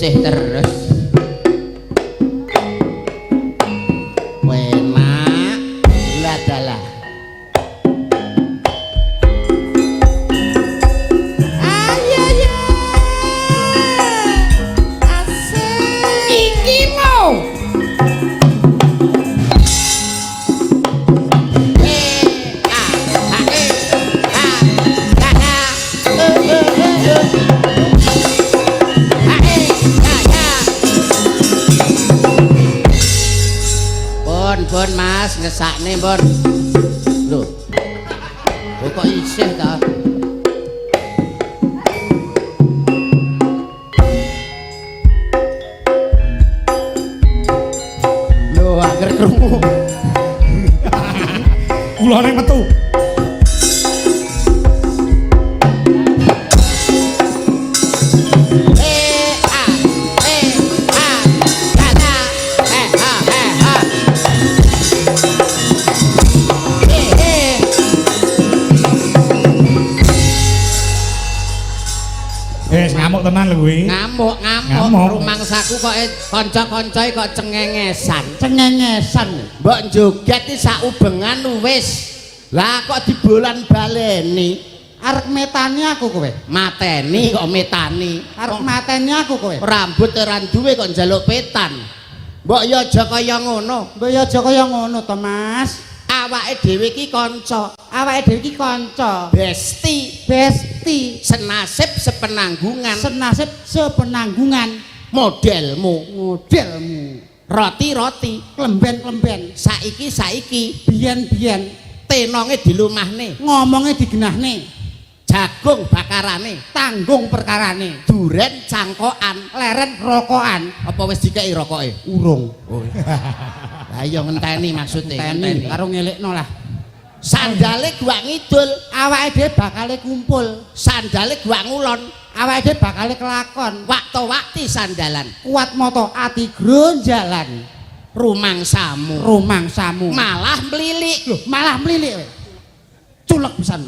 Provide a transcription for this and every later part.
isih terus. Enak. Lah dalah. Ayo ya. Asik. Iki mau. Bon Mas ngesakne bon. Lho. Kok isih ta? Lho anger krungu. Kulone metu. Ngamuk tenan lho kuwi. Ngamuk. Rumangsaku kok kanca-kancae kok cengengesan. Mbok joget iki saubengan wis. Lah kok dibolan baleni. Arep metani aku kowe. Mateni kok metani. Arep mateni aku kowe. Rambut ora duwe kok njaluk petan. Mbok ya aja kaya ngono. Mbok ya aja kaya ngono to, Mas. Awake dhewe iki kanca. Besti. Senasib sepenanggungan. Modelmu. Roti. Klemben. Saiki. Biyen. Tenonge dilumahne. Ngomonge digenahne. Jagung bakarane. Tanggung perkarane. Duren cangkokan. Leren rokokan. Apa wis dikeki rokoke? Urung. Oh. Lah iya ngenteni maksude. Ngenteni karo ngelekno lah. Sandale gua ngidul, awake dhewe bakale kumpul. Sandale gua ngulon, awake dhewe bakale kelakon. Waktu-waktu sandalan. Kuat moto ati gronjalan. Rumangsamu. Malah mlilik. Loh, malah mlilik kowe. Culek pisan.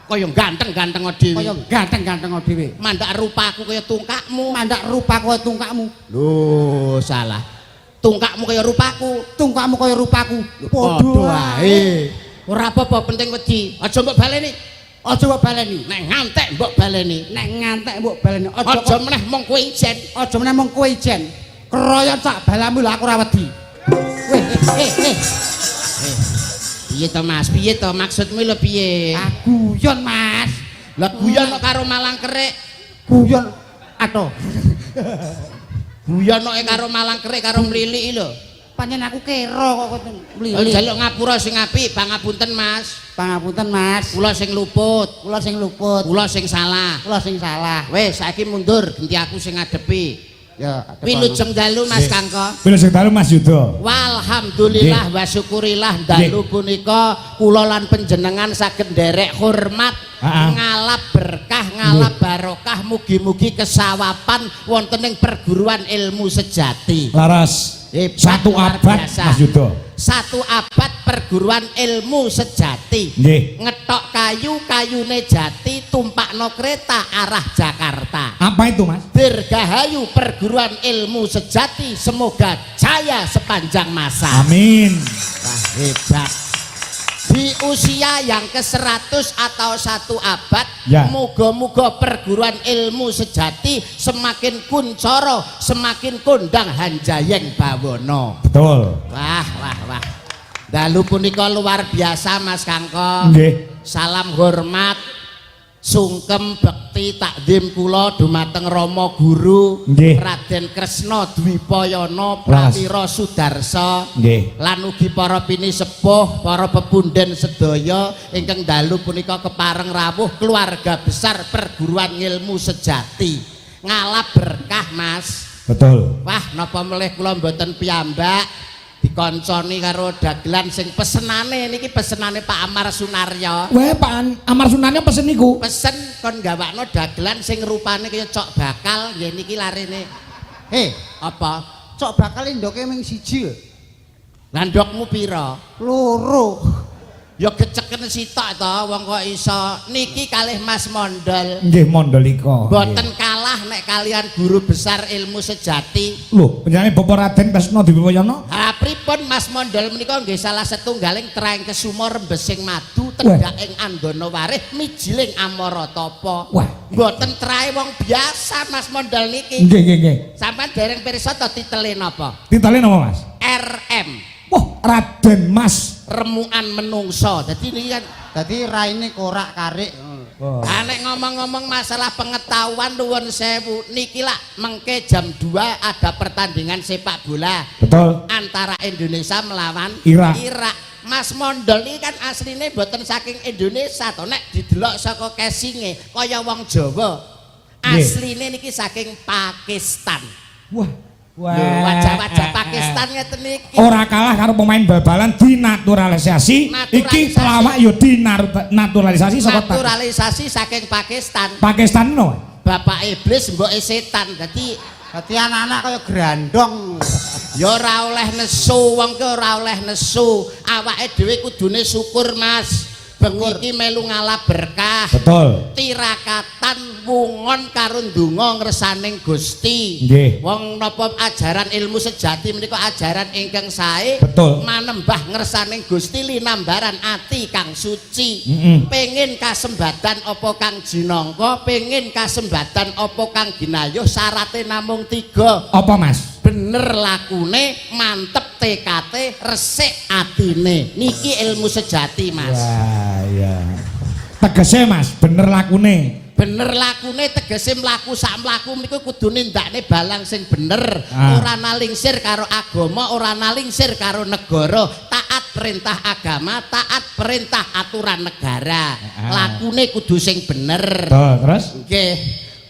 Kaya ganteng-ganteng dhewe. Mandak rupaku kaya tungkakmu. Lho, salah. Tungkakmu kaya rupaku. Padha wae. Ora apa-apa penting wedi. Aja mbok baleni. Nek ngantek mbok baleni. Aja meneh mung kowe ijen. Keroyon sak balamu lho aku ora wedi. Piye to maksudmu lho piye? Guyon Mas. Lah guyon kok karo malang kerik. Guyon ato. Guyon kok karo malang kerik karo mlilik lho. Pancen aku kero kok mlilik. Njaluk ngapura sing apik, pangapunten Mas. Kula sing luput. Kula sing salah. Wis saiki mundur, ganti aku sing ngadepi. Ya, Wilujeng dalu Mas Kangko. Wilujeng dalu Mas Yudo. Walhamdulillah wa syukurillah dalu punika kula lan panjenengan saged nderek hormat, ngalap berkah, ngalap barokah, mugi-mugi kesawapan wonten ing perguruan ilmu sejati. Laras. Satu abad Mas Yudo. 1 abad perguruan ilmu sejati. Ngetok kayune jati, tumpakno kereta arah Jakarta. Apa itu Mas? Dirgahayu perguruan ilmu sejati, semoga jaya sepanjang masa. Amin. Wah, hebat. Di usia yang ke-100 atau 1 abad, moga-moga perguruan ilmu sejati semakin kuncoro, semakin kondang hanjayeng bawono. Betul. Wah. Dalu punika luar biasa Mas Kangko. Salam hormat, sungkem bekti takdim kula dumateng Rama Guru Raden Kresna Dwipayana Prawira Sudarsa lan ugi para pinisepuh, para pepunden sedaya ingkang dalu punika kepareng rawuh keluarga besar perguruan ilmu sejati. Ngalap berkah Mas. Betul. Wah, napa melih kula mboten piyambak dikonconi karo dagelan sing pesenane niki pesenane Pak Amar Sunaryo. Weh Pak Amar Sunaryo pesen niku. Pesen kon gawakno dagelan sing rupane kaya cok bakal nggih niki larene. Apa? Cok bakal ndoke ming 1. Lah ndokmu pira? 2. Ya geceken sitok to wong kok iso niki kalih Mas Mondol. Nggih Mondolika. Boten kalah nek kalian guru besar ilmu sejati. Lho, panjenengan Bapak Raden Kresna Diwiwayana? Ha pripun Mas Mondol menika nggih salah setunggaling traing kesuma rembesing madu tedhak ing Andana Warih mijiling Amaratapa. Wah, mboten trae wong biasa Mas Mondol niki. Nggih. Sampeyan dereng pirsa to titele napa? Titele napa, Mas? RM. Wah, Raden Mas Remukan menungso. Dadi niki kan Dadi raine korak-karik. nek ngomong-ngomong masalah pengetahuan nuwun sewu niki lak mengke jam 2 ada pertandingan sepak bola Betul. antara Indonesia melawan Irak. Mas Mondol ini kan asline boten saking Indonesia to nek didelok saka casinge kaya wong Jawa. Asline niki saking Pakistan. Wah. Wajah-wajah Pakistan ngeten niki. Ora kalah karo pemain bal-balan dinaturalisasi. Iki pelawak yo dinaturalisasi saka naturalisasi saking Pakistan. Pakistan no. Bapak iblis mboke setan. Dadi anak-anak kaya grandong. ya ora oleh nesu wong ki ora oleh nesu. Awake dhewe kudune syukur Mas. Bengi iki melu ngalap berkah. Betul. Tirakatan wungon karo ndonga ngresaning Gusti. Nggih. Wong napa ajaran ilmu sejati menika ajaran ingkang sae. Betul. Manembah ngresaning Gusti linambaran ati kang suci. Pengin kasembatan apa kang jinangka, pengin kasembatan apa kang ginayuh syarate namung 3. Apa Mas? Bener lakune, mantep tekate, resik atine. Niki ilmu sejati Mas. Wah, ya. Tegese Mas, bener lakune. Bener lakune tegese mlaku sak mlaku niku kudu nindakne balang sing bener. Ora nalingsir karo agama, ora nalingsir karo negara. Taat perintah agama, taat perintah aturan negara. Lakune kudu sing bener. Terus? Nggih.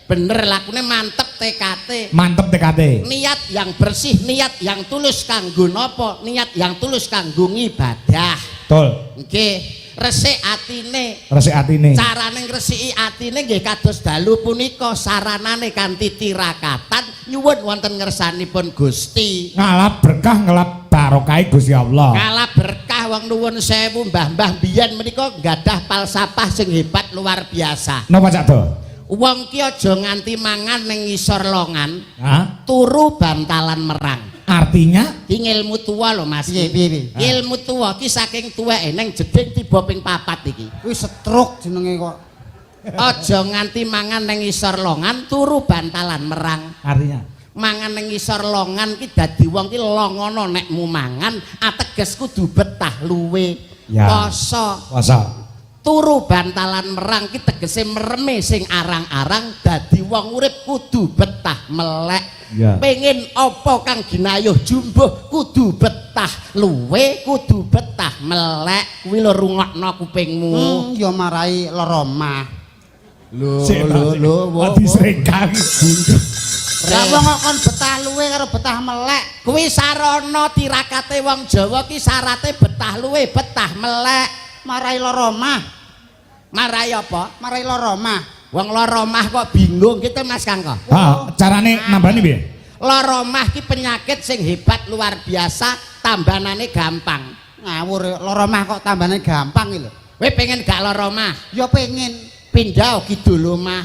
Bener lakune mantep TKT. Mantep TKT. Niat yang bersih, niat yang tulus kanggo napa? Niat yang tulus kanggo ibadah. Betul. Nggih, resik atine. Resik atine. Carane ngresiki atine nggih kados dalu punika saranane kanthi tirakatan nyuwun wonten ngersanipun Gusti. Ngalap berkah ngelap barokah Gusti Allah. Ngalap berkah wong nuwun sewu mbah-mbah biyen menika gadah falsafah sing hebat luar biasa. Napa Cak Do? Wong ki aja nganti mangan ning ngisor longan, Turu bantalan merang. Artinya Ki ilmu tua lho Mas. Piye? Ilmu tua ki saking tuweke ning jeding tiba ping 4 iki. Kuwi stroke jenenge kok. Aja nganti mangan ning ngisor longan, turu bantalan merang. artinya Mangan ning ngisor longan ki dadi wong ki longono nek mu mangan, ateges kudu betah luwe. Ya. Poso. Turu bantalan merang ki tegese mereme sing arang-arang dadi wong urip kudu betah melek. Ya. Pengen apa kang ginayuh jumbuh kudu betah luwe, kudu betah melek. Kuwi lho rungokno kupingmu. Ya marai lara omah. Lho disrekang Lah wong kok kon betah luwe karo betah melek. kuwi sarana tirakate wong Jawa ki syarate betah luwe, betah melek. Marai lara omah. Marai apa? Marai lara omah. Wong lara omah kok bingung gitu Mas Kangko. carane nambani piye? Lara omah ki penyakit sing hebat luar biasa, tambanane gampang. Ngawur lara omah kok tambane gampang iki lho. Kowe pengen gak lara omah? Ya pengen. Pindah kidul omah.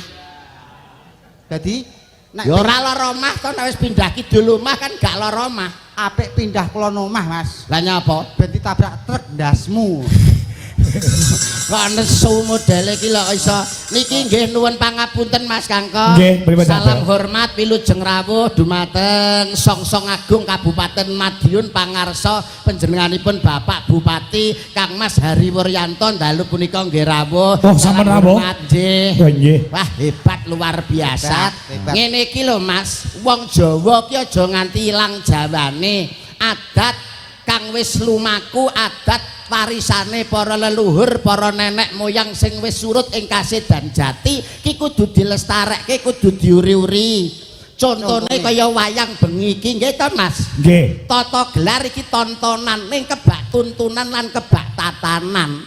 Dadi nek Ya ora lara omah to nek wis pindah kidul omah kan gak lara omah. apik pindah kulon omah Mas. Lah nyapa? Ben ditabrak truk ndasmu. Kok nesu modele iki lho iso. Niki nggih nuwun pangapunten Mas Kangko. Nggih, pripun Salam Cak? hormat wilujeng rawuh dumateng Songsong Agung Kabupaten Madiun pangarsa panjenenganipun Bapak Bupati Kang Mas Hari Wuryanto dalu punika nggih rawuh. Oh, sampun rawuh? Hormat, nggih. Oh, nggih. Wah, hebat luar biasa. Hebat. Ngene iki lho Mas, wong Jawa ki aja nganti ilang jawane. Adat kang wis lumaku, adat warisane para leluhur, para nenek moyang sing wis surut ing kasedan jati ki kudu dilestarekke, kudu diuri-uri. Contone kaya wayang bengi iki nggih to Mas. Nggih. Tata gelar iki tontonan ning kebak tuntunan lan kebak tatanan.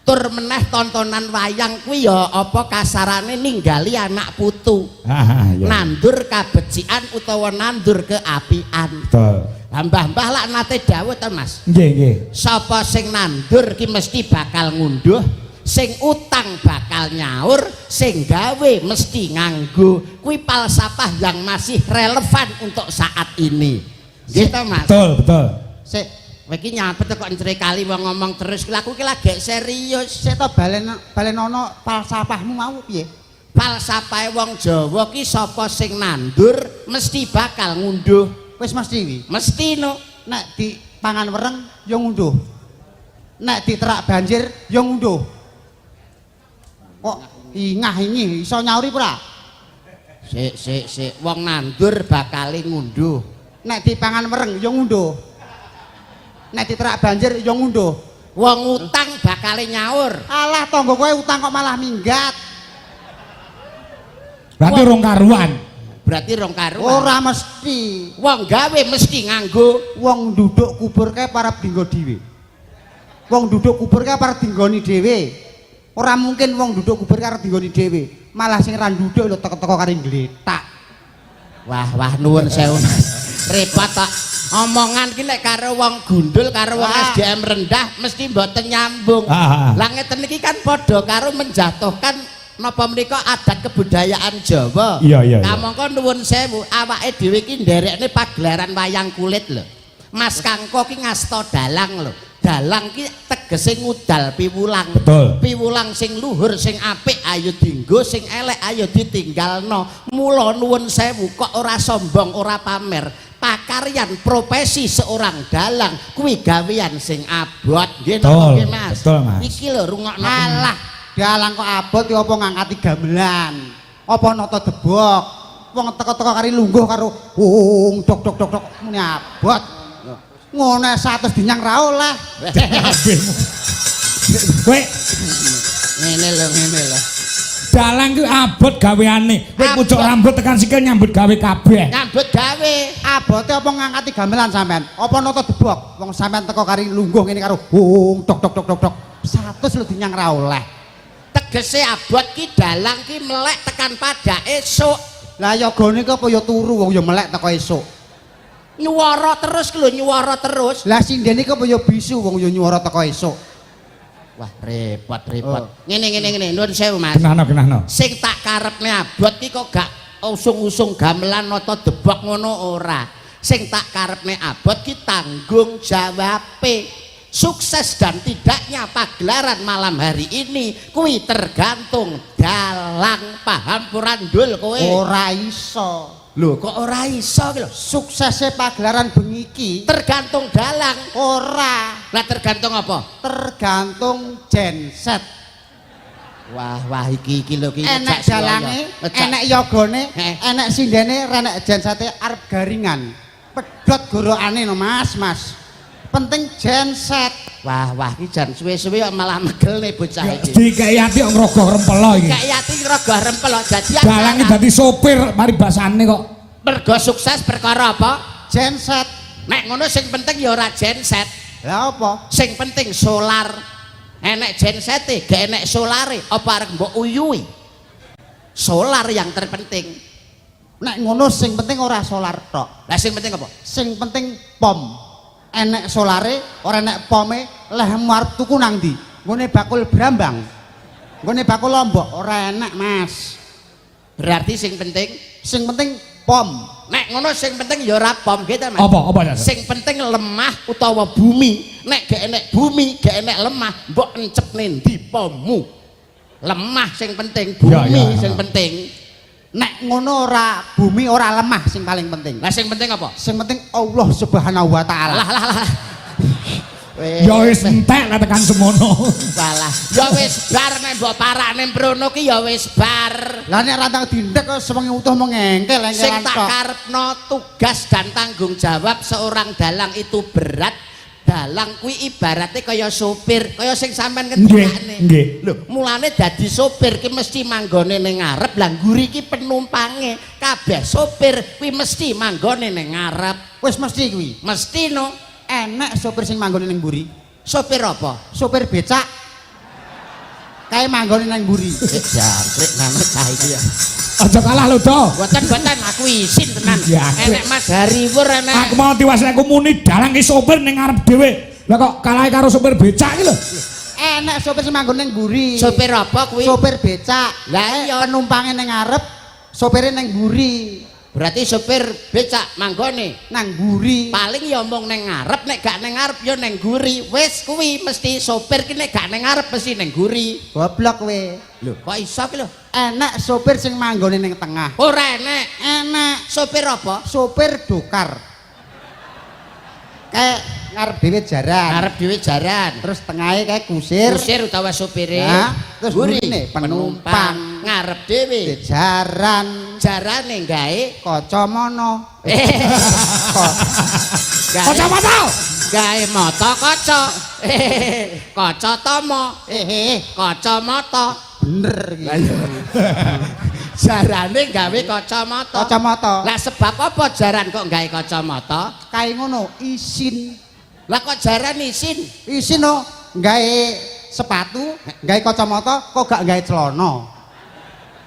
Tur meneh tontonan wayang kuwi ya apa kasarane ninggali anak putu. Ya. Nandur kabecikan utawa nandur keapian. Betul. Mbah-mbah lak nate dawuh to Mas. Nggih, nggih. Sapa sing nandur ki mesti bakal ngunduh, sing utang bakal nyaur, sing gawe mesti nganggo. Kuwi falsafah yang masih relevan untuk saat ini. Nggih to Mas? Betul, betul. Sik, Kowe iki nyapet kok entre kali wong ngomong terus ki aku ki lagi serius. sik to balenono falsafahmu mau piye? Falsafahe wong Jawa ki sapa sing nandur mesti bakal ngunduh. Wis mesti kuwi. Mesti no. Nek dipangan wereng ya ngunduh. Nek diterak banjir ya ngunduh. Kok ingah-ingi iso nyauri ora? Sik. Wong nandur bakal ngunduh. Nek dipangan wereng ya ngunduh. Nek diterak banjir ya ngunduh. Wong utang bakal nyaur. Alah tangga kowe utang kok malah minggat. Berarti rong karuan. Berarti rong karuan. Ora mesti. Wong gawe mesti nganggo. Wong duduk kubur kae parep dinggo dhewe. Wong duduk kubur kae parep dinggoni dhewe. Ora mungkin wong duduk kubur kae arep dinggoni dhewe. Malah sing ra duduk lho teko-teko karo ngletak. Wah nuwun sewu Mas. Repot tok. Omongan ki nek karo wong gundul karo wong SDM rendah mesti mboten nyambung. Lah ngeten iki kan padha karo menjatuhkan napa menika adat kebudayaan Jawa. Iya. Kamangka nuwun sewu, awake dhewe iki nderekne pagelaran wayang kulit lho. Mas Kangko ki ngasta dalang lho. Dalang ki tegese ngudal piwulang. Betul. Piwulang sing luhur sing apik ayo dienggo, sing elek ayo ditinggalno. Mula nuwun sewu kok ora sombong, ora pamer. Pakaryan profesi seorang dalang kuwi gawean sing abot. Nggih napa nggih Mas? Betul, Mas. Iki lho rungokno. Alah, dalang kok abot ya apa ngangkati gamelan. Apa nata debok. Wong teko-teko kari lungguh karo dok muni abot. Ngono 100 dinyang ra oleh. Kowe Ngene lho. dalang ku abot gaweane. Kowe pucuk rambut tekan sikil nyambut gawe kabeh. Nyambut gawe. Abote apa ngangkati gamelan sampean? Apa nata debok? Wong sampean teko kari lungguh ngene karo dok. 100 lho dinyang ra oleh. Tegese abot ki dalang ki melek tekan pada esuk. Lah yogane ki apa ya turu wong ya melek teko esuk. Nyuwara terus lho, nyuwara terus. Lah sindene ki apa ya bisu wong ya nyuwara teko esuk. Wah, repot. Ngene, nuwun sewu Mas. Genahno. Sing tak karepne abot ki kok gak usung-usung gamelan nata debok ngono ora. Sing tak karepne abot ki tanggung jawabe. Sukses dan tidaknya pagelaran malam hari ini kuwi tergantung dalang. Paham purandul kowe? Ora iso. Lho kok ora iso ki lho? Suksesnya pagelaran bengi iki Tergantung dalang. ora, Lah tergantung apa? tergantung genset. Wah iki lho ki Enek dalange, enek yogane, enek sindene, enek gensete arep garingan. Pedhot gorokane no Mas. Penting genset. Wah iki jan suwe-suwe kok malah megelne bocah iki. Dikei ati kok ngrogoh rempelo iki. Kayak yati rogoh rempel kok dadi Dalange dadi sopir mari basane kok. mergo sukses perkara apa? Genset. Nek ngono sing penting ya ora genset. Lah apa? Sing penting solar. Enek gensete, gak enek solare, apa arek mbok uyui? Solar yang terpenting. Nek ngono sing penting ora solar tok. Lah sing penting apa? Sing penting pom. Enek solare, ora enek pome, lehmu arep tuku nang ndi? Nggone bakul Brambang. Nggone bakul Lombok, ora enek, Mas. Berarti sing penting pom. nek ngono sing penting ya ora pom gitu Mas. Apa? Sing penting lemah utawa bumi. Nek gak enek bumi, gak enek lemah, mbok encepne ndi pommu. Lemah sing penting, bumi sing penting. Nek ngono ora bumi ora lemah sing paling penting. Lah sing penting apa? Sing penting Allah Subhanahu wa taala. Lah. Ya wis entek lah tekan semono. Salah. Ya wis bar nek mbok parakne mrono ki ya wis bar. Lah nek rantang dindek kok sewengi utuh mengengkel Sing tak karepno tugas dan tanggung jawab seorang dalang itu berat. Dalang kuwi ibaratnya kaya sopir, kaya sing sampean ngendikane. Nggih. Lho, mulane dadi sopir ki mesti manggone ning ngarep, lah ngguri ki penumpange. Kabeh sopir kuwi mesti manggone ning ngarep. Wis mesti kuwi. Mesti no. Enek sopir sing manggone ning mburi. Sopir apa? Sopir becak. Kae manggone ning mburi. Jangkrik nang cah iki ya. Aja kalah lho, Do. Boten aku isin tenan. Ya, Enek Mas Hariwur enek. Aku mau diwasane aku muni dalang ki sopir ning ngarep dhewe. Lah kok kalah karo sopir becak ki lho. Enek sopir sing manggon ning mburi. Sopir apa kuwi? Sopir becak. Lah iya penumpange ning ngarep, sopire ning mburi. Berarti sopir becak manggone Nang mburi. paling ya omong ning ngarep, nek gak ning ngarep ya ning guri. Wis kuwi mesti sopir ki nek gak ning ngarep mesti ning guri. Goblok kowe. Lho, kok iso ki lho? Enek sopir sing manggone ning tengah. Ora enek. Enek Sopir apa? sopir dokar. Kayak ngarep dhewe jaran. Ngarep dhewe jaran. Terus tengahe kayak kusir. Kusir utawa sopire. Nah, terus guri gurine penumpang ngarep dhewe. Jaran Jarane gawe kacamana. Kacamata. Gawe mata kaca. Kaca tama. Kacamata. Bener iki. Jarane gawe kacamata. Kacamata. Lah sebab apa jaran kok gawe kacamata? Kae ngono, isin. Lah kok jaran isin? Isin no, gawe sepatu, gawe kacamata, kok gak gawe celana.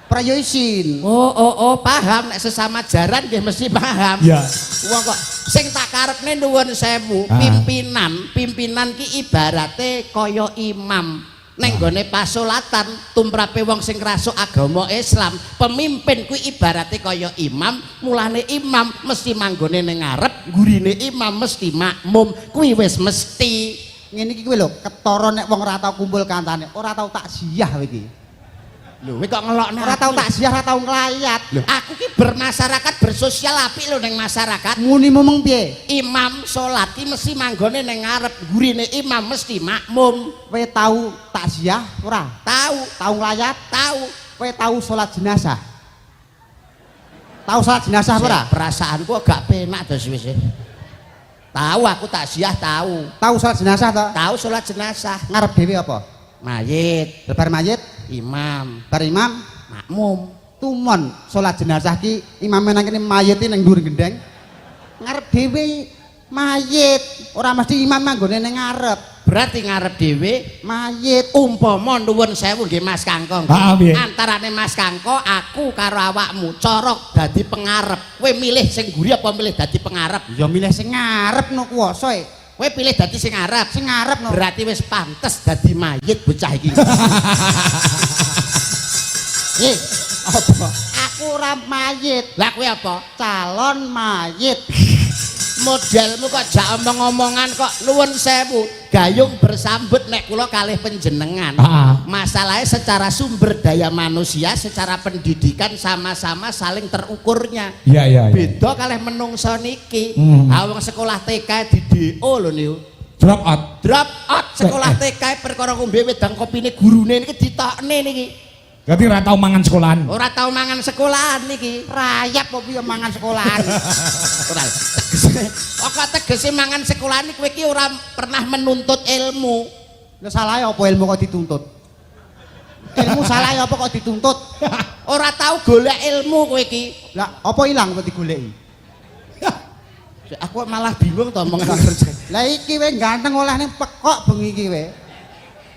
Prayo isin. Oh, paham nek sesama jaran nggih mesti paham. Ya. Wong kok sing tak karepne nuwun sewu, pimpinan ki ibarate kaya imam. Neng gone pasolatan tumrape wong sing ngrasuk agama Islam, pemimpin kuwi ibarate kaya imam, mulane imam mesti manggone ning ngarep, gurine imam mesti makmum, kuwi wis mesti. Ngene iki kuwi lho, ketara nek wong ora tau kumpul kancane, ora tau takziah kowe iki. Lho, kowe kok ngelokne Ora tau takziah, ora tau nglayat. Lho, aku ki bermasyarakat bersosial apik lho ning masyarakat. Muni momong piye? Imam salat ki mesti manggone ning ngarep, gurine imam mesti makmum. Kowe tau takziah ora? Tahu, Tau nglayat? tahu. Kowe tau salat jenazah? Tau salat jenazah ora? Perasaanku agak penak to wis. Tahu aku takziah tahu. Tau salat jenazah to? Tahu salat jenazah. Ngarep dhewe apa? Mayit, Lebar mayit, imam, bar imam, makmum. tumon salat jenazah ki imame nang kene mayite ning dhuwur gendeng. Ngarep dhewe mayit, ora mesti imam manggone ning ngarep. Berarti ngarep dhewe Mayit. umpama nuwun sewu nggih Mas Kangkong. Piye? Antarane Mas Kangko aku karo awakmu corok dadi pengarep. Kowe milih sing guri apa milih dadi pengarep? Ya milih sing ngarep no kuwasa e. Kowe pilih dadi sing ngarep. Sing ngarep no. Berarti wis pantes dadi mayit bocah iki. Apa? Aku ora mayit, Lah kowe apa? calon mayit. Modelmu kok jak omong-omongan kok nuwun sewu. Gayung bersambut nek kula kalih panjenengan. Masalahnya secara sumber daya manusia, secara pendidikan sama-sama saling terukurnya. Iya. Beda kalih menungso niki. Wong sekolah TK di DO lho niku. Drop out. Drop out sekolah TK perkara ngombe wedang kopine gurune niki ditokne niki. Berarti ora tau mangan sekolahan. Ora tau mangan sekolahan niki. Rayap apa piye mangan sekolahan. Ora. Kok tegese mangan sekolahan iki kowe iki ora pernah menuntut ilmu. Lha salahe apa ilmu kok dituntut? Ilmu salahe apa kok dituntut? Ora tau golek ilmu kowe iki. Lah apa ilang kok digoleki? Aku malah bingung to omong kerja. Lah iki we ganteng oleh ning pekok bengi iki we.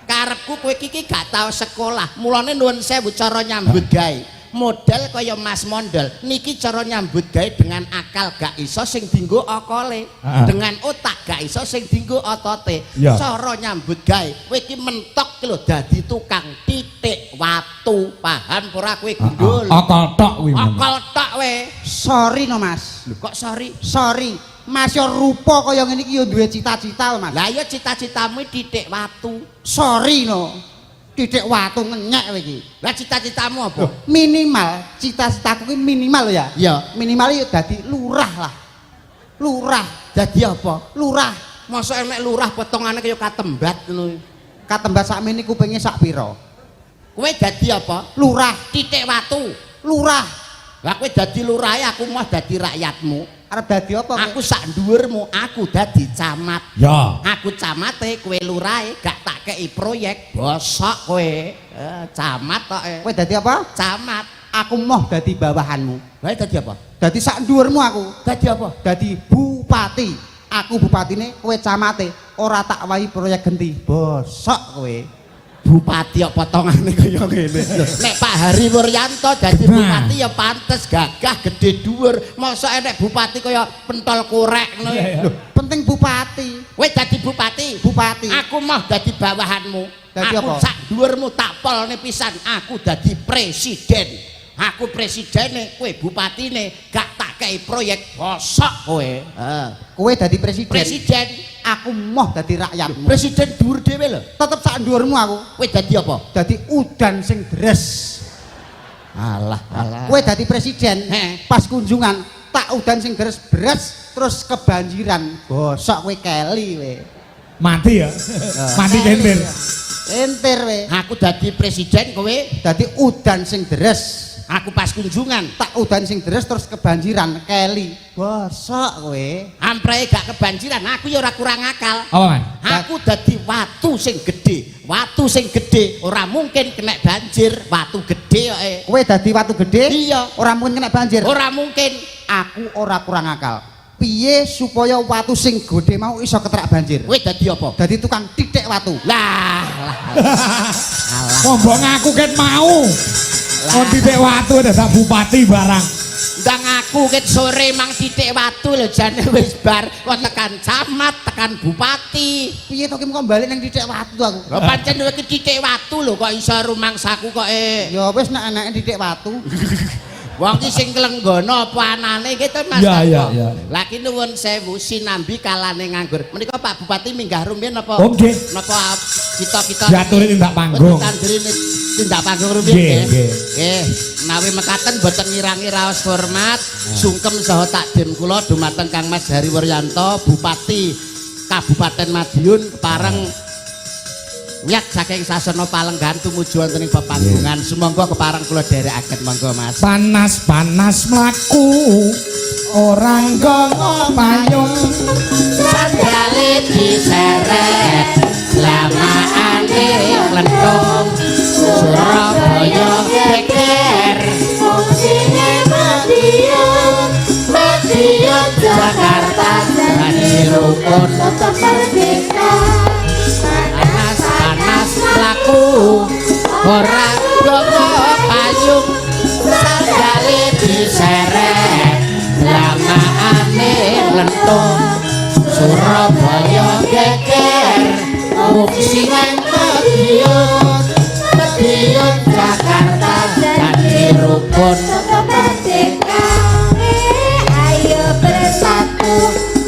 Karepku kowe iki gak tau sekolah. Mulane nuwun sewu cara nyambut gawe. Model kaya Mas Mondol niki cara nyambut gawe dengan akal gak iso sing dienggo akale. Dengan otak gak iso sing dienggo otote. Cara nyambut gawe kowe iki mentok ki lho dadi tukang titik watu. Paham ora kowe gundul? Akal tok kuwi. Akal tok we. Sorry no Mas. Lho kok sorry? Sorry. Mas yo rupa kaya ngene iki yo duwe cita-cita Mas. Lah ya cita-citamu titik watu. Sorry no. Titik watu ngenyek kowe iki. Lah cita-citamu apa? Minimal cita-citaku ki minimal ya. Iya. Minimal yo dadi lurah lah. Lurah. Dadi apa? Lurah. Masa enek lurah potongane kaya katembat ngono. Katembat sakmene kupinge sak pira? Kowe dadi apa? Lurah. Titik watu. Lurah. Lah kowe dadi lurahe aku mah dadi rakyatmu. Arep dadi apa? Aku sak dhuwurmu, aku dadi camat. Ya. Aku camate, kowe lurahe gak tak kei proyek. Bosok kowe. Camat tok. Kowe dadi apa? Camat. Aku moh dadi bawahanmu. Lah dadi apa? Dadi sak dhuwurmu aku. Dadi apa? Dadi bupati. Aku bupatine, kowe camate. Ora tak wahi proyek genti. Bosok kowe. bupati kok potongane kaya ngene. Nek Pak Hari Wuryanto dadi bupati ya pantes gagah gede dhuwur. Mosok enek bupati kaya pentol korek ngono. Lho, penting bupati. Kowe dadi bupati. Bupati. Aku mah dadi bawahanmu. Dadi aku apa? sak dhuwurmu tak polne pisan. Aku dadi presiden. Aku presidene, kowe bupatine, gak tak kei proyek bosok kowe. Kowe dadi presiden. Presiden, Aku moh dadi rakyatmu. presiden dhuwur dhewe lho. Tetep sak dhuwurmu aku. Kowe dadi apa? Dadi udan sing deres. Alah, alah. Kowe dadi presiden. He. Pas kunjungan tak udan sing deres beres terus kebanjiran. Bosok kowe keli kowe. Mati ya. Mati kentir. Entir kowe. Aku dadi presiden kowe, Dadi udan sing deres. aku pas kunjungan. Tak udan sing deres terus kebanjiran keli. Bosok kowe. Amprei gak kebanjiran, aku ya ora kurang akal. Apa man? Aku dadi watu sing gedhe. Watu sing gedhe ora mungkin kena banjir. Watu gedhe kok. Kowe dadi watu gede? Iya. Ora mungkin kena banjir. Ora mungkin. Aku ora kurang akal. Piye supaya watu sing gede mau iso keterak banjir? Kowe dadi apa? Dadi tukang titik watu. Lah. Alah. Ngomong aku ket mau. Oh titik watu ada sak bupati barang. Ndang aku ket sore mang titik watu lho jane wis bar kok tekan camat, tekan bupati. Piye to ki kok balik nang titik watu aku? Lho pancen iki titik watu lho kok iso rumangsaku kok Ya wis nek enake titik watu. Wong iki sing klenggono apa anane gitu Mas. Iya, iya, iya. Lah ki nuwun sewu sinambi kalane nganggur. Menika Pak Bupati minggah rumiyin apa? Oh, nggih. Napa kita Diaturi tindak panggung. Tandurine tindak panggung rumiyin Nggih, nggih. nggih. Nggih, menawi mekaten boten ngirangi raos hormat, sungkem saha takdim kula dumateng Kang Mas Hari Wuryanto, Bupati Kabupaten Madiun kepareng Miyak saking sasana Palenggan tumuju wonten ing pepanggungan. Sumangga kepareng kula dherekaken monggo Mas. Panas-panas mlaku orang gono payung. Sandale diseret lamaane lentung Surabaya geger fungsine Madiun Jakarta dadi rukun tetep merdeka. Panas laku ora gowo payung sandale diseret lamaane lentung Surabaya geger fungsian Madiun Jakarta dadi rukun tetep merdeka. Ayo bersatu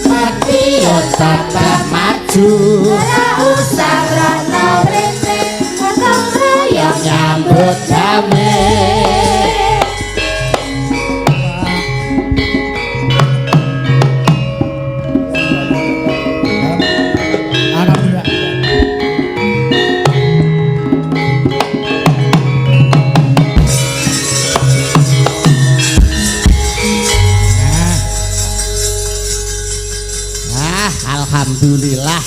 Madiun tetap maju. Ora usah rasa berisik, gotong royong nyambut gawe. Alhamdulillah. Alhamdulillah.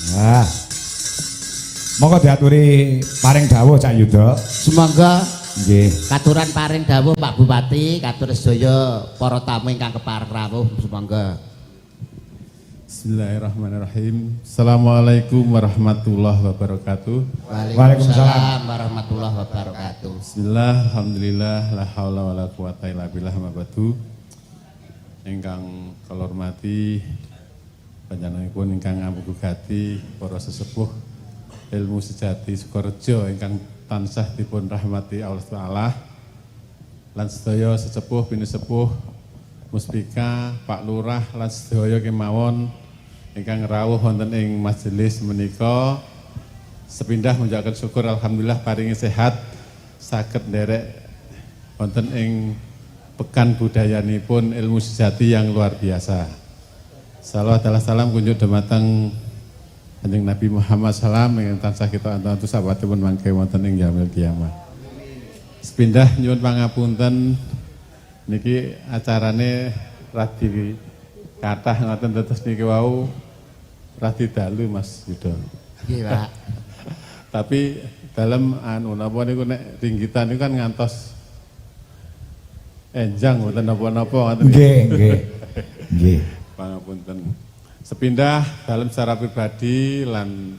Nah. Monggo diaturi paring dawuh Cak Yuda. Semoga Nggih. katuran paring dawuh Pak Bupati, katur sedaya para tamu ingkang kepareng rawuh semoga. Bismillahirrahmanirrahim. Assalamualaikum warahmatullahi wabarakatuh. Waalaikumsalam warahmatullahi wabarakatuh. Bismillah, alhamdulillah, la haula wala quwata illa billah ma ba'du. Ingkang kula hormati panjenenganipun ingkang ampugati para sesepuh ilmu sejati Sukorejo ingkang tansah dipun rahmati Allah Taala. Lan sedaya sesepuh binisepuh Muspika, Pak Lurah lan sedaya kemawon ingkang rawuh wonten ing majelis menika sepindah menjaken syukur alhamdulillah paringi sehat saged nderek wonten ing pekan budayanipun ilmu sejati yang luar biasa. Salawat dan salam kunjuk dumateng Kanjeng Nabi Muhammad SAW ingkang tansah kita antuk sahabatipun mangke wonten ing yaumil kiamah. Sepindah nyuwun pangapunten niki acarane radi kathah ngoten tetes niki wau radi dalu Mas Yuda. Nggih, Pak. Tapi dalam anu napa niku nek ringgitan niku kan ngantos enjang mboten napa-napa ngoten. Nggih, nggih. Nggih. Pangapunten. Sepindah dalam secara pribadi lan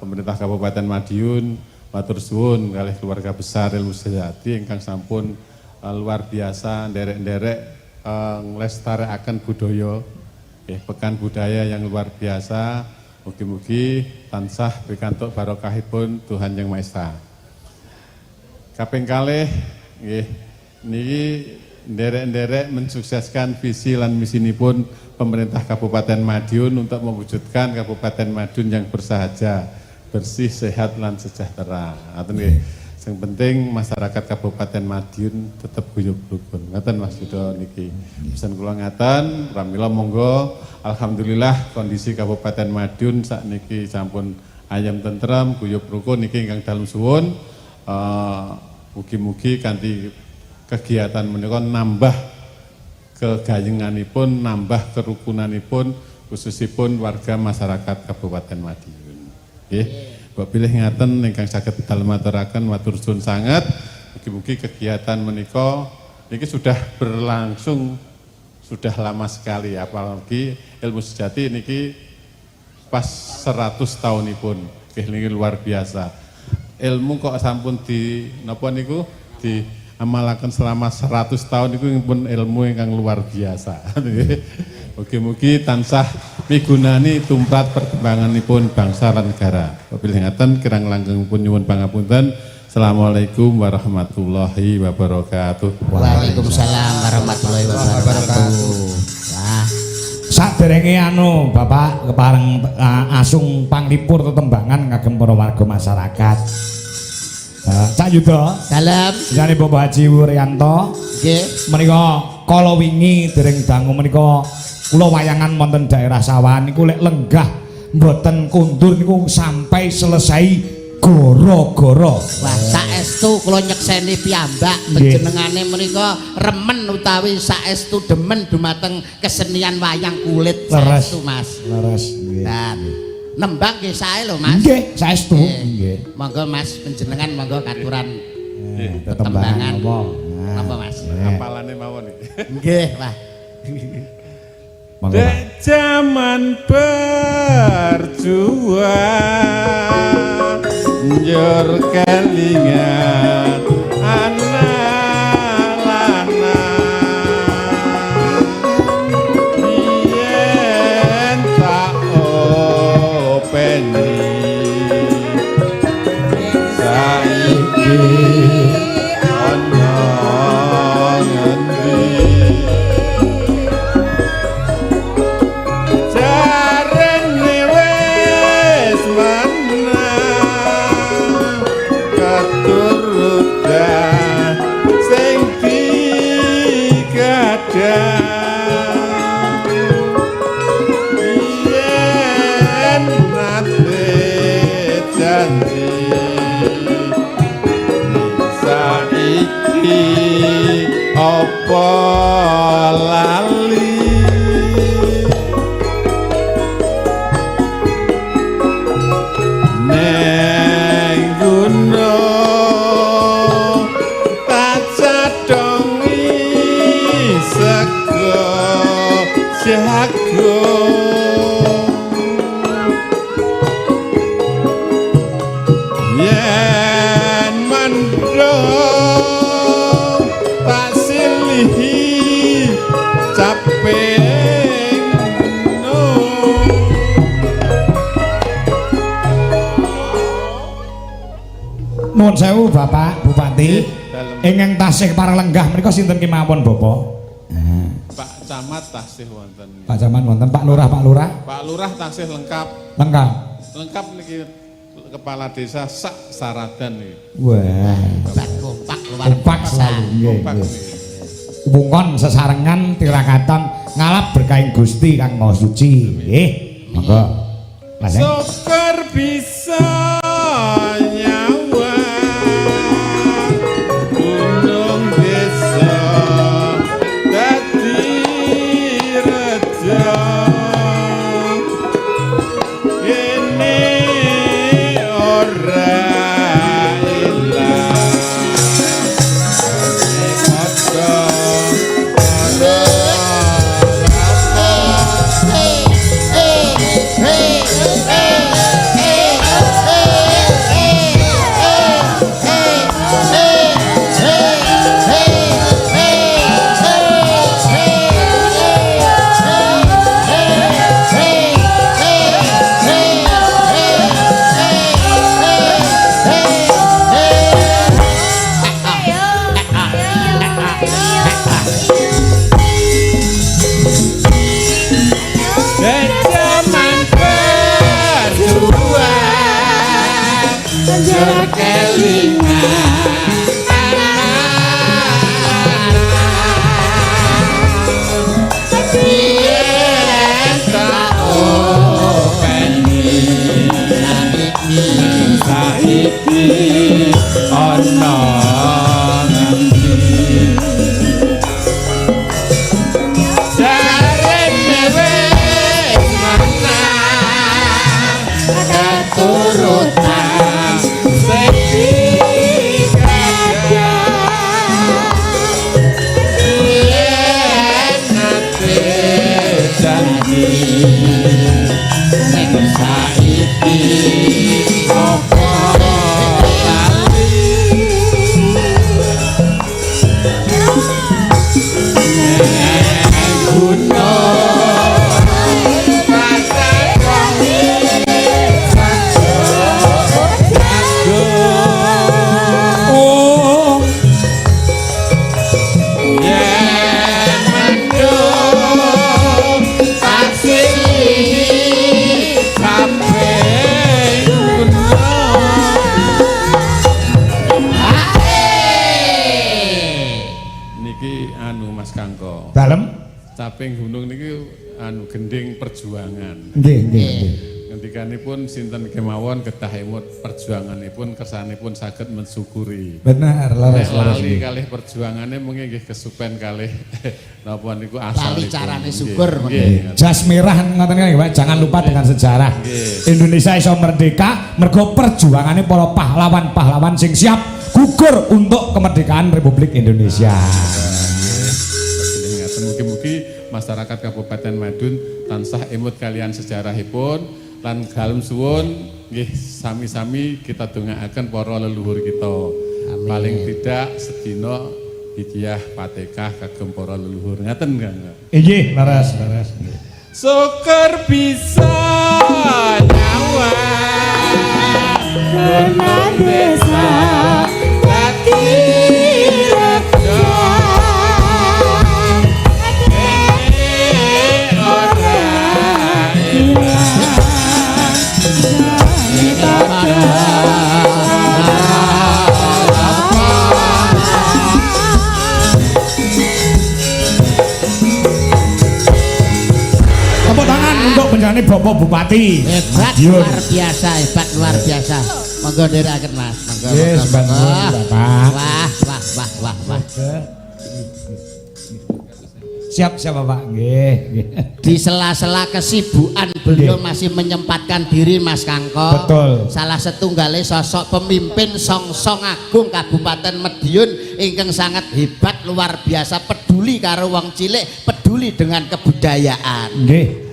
pemerintah Kabupaten Madiun matur suwun kalih keluarga besar Ilmu Sejati ingkang sampun luar biasa nderek-nderek nglestarekaken budaya pekan budaya yang luar biasa. Mugi-mugi tansah pikantuk barokahipun Tuhan Yang Maha Esa. Kaping kalih nggih niki nderek-nderek mensukseskan visi lan misinipun pemerintah Kabupaten Madiun untuk mewujudkan Kabupaten Madiun yang bersahaja, bersih, sehat lan sejahtera. Ngoten nggih. Yang penting masyarakat Kabupaten Madiun tetap guyub rukun. Ngaten Mas Yudo niki. Pesan kula ngaten, pramila monggo alhamdulillah kondisi Kabupaten Madiun sakniki sampun ayam tentrem, guyub rukun niki ingkang dalem suwun. Mugi-mugi kanthi kegiatan menika nambah kegayenganipun, nambah kerukunanipun khususipun warga masyarakat Kabupaten Madiun. Nggih. Mbok pilih ngaten ingkang saged dalem-aturaken matur suwun sanget. Mugi-mugi kegiatan menika niki sudah berlangsung sudah lama sekali, apalagi Ilmu Sejati niki pas 100 tahunipun. Nggih niki luar biasa. Ilmu kok sampun di napa niku di amalaken selama 100 tahun niku pun ilmu ingkang luar biasa. Mugi-mugi tansah migunani tumrap perkembanganipun bangsa lan negara. Pilih ngaten kirang langgeng pun nyuwun pangapunten. Assalamualaikum warahmatullahi wabarakatuh. Waalaikumsalam warahmatullahi wabarakatuh. Wah, saderenge Bapak kepareng asung panglipur tetembangan kagem para warga masyarakat. Cak Yuda dalem jane Bapak Haji Wuryanto nggih menika kala wingi dereng dangu menika kula wayangan wonten daerah Sawahan niku lek lenggah mboten kundur niku sampai selesai goro-goro. Wah, saestu kula nyekseni piyambak panjenengane menika remen utawi saestu demen dumateng kesenian wayang kulit saestu Mas. Leres nggih. Dan nembang nggih sae lho Mas. Nggih, saestu nggih. Monggo Mas panjenengan monggo katuran tetembangan apa? Napa Mas? Apalane mawon iki. Nggih, wah. Monggo. Dek zaman berjuang njur kelingan anak lanang yen tak openi saiki ana ngendi jarene wis menang keturutan sing digadang yen nate janji saiki apa lali neng gunung tak cadongi sego jagung yen mendung tak silihi caping gunung. Nuwun sewu Bapak Bupati. Ingkang tasih Paralenggah menika sinten kemawon Bapak? Pak Camat tasih wonten. Pak Camat wonten, Pak Lurah, Pak Lurah. Pak Lurah tasih lengkap. Lengkap. Lengkap niki kepala desa sak saradan niki. Wah, Kompak luar kompak biasa. selalu nggih. Kompak nggih. niki. Wungkon sesarengan tirakatan ngalap berkahing Gusti Kang Maha Suci. Nggih. Monggo. Lajeng. Syukur bisa nyawa gunung desa dadi reja kene ora ilang padha banjur kelingan saiki ana ngendi jarene wis menang keturutan sing yen nate janji ning saiki dalem caping gunung niki anu gending perjuangan. Nggih, nggih. Ngendikanipun sinten kemawon kedah emut perjuanganipun kersanipun saged mensyukuri. Bener, leres. Lali kalih perjuangane mungkin nggih kesupen kalih napa niku asalipun. Lali carane syukur. Jas merah ngoten nggih, Pak. Jangan lupa dengan sejarah. Indonesia iso merdeka mergo perjuangane para pahlawan-pahlawan sing siap gugur untuk kemerdekaan Republik Indonesia. Mugi-mugi masyarakat Kabupaten Madun tansah emut kalian sejarahipun lan dalem suwun nggih sami-sami kita dongaaken para leluhur kita. Amin. Paling tidak sedina hidayah patekah kagem para leluhur. Ngaten Kang. Nggih, leres. Syukur bisa nyawa benar desa Penjane Bapak Bupati hebat luar biasa monggo nderekaken Mas monggo yes, Bapak wah siap Bapak nggih di sela-sela kesibukan beliau masih menyempatkan diri Mas Kangko. Betul. Salah setunggalnya sosok pemimpin Songsong Agung Kabupaten Madiun ingkang sangat hebat luar biasa peduli karo wong cilik peduli dengan kebudayaan. Nggih.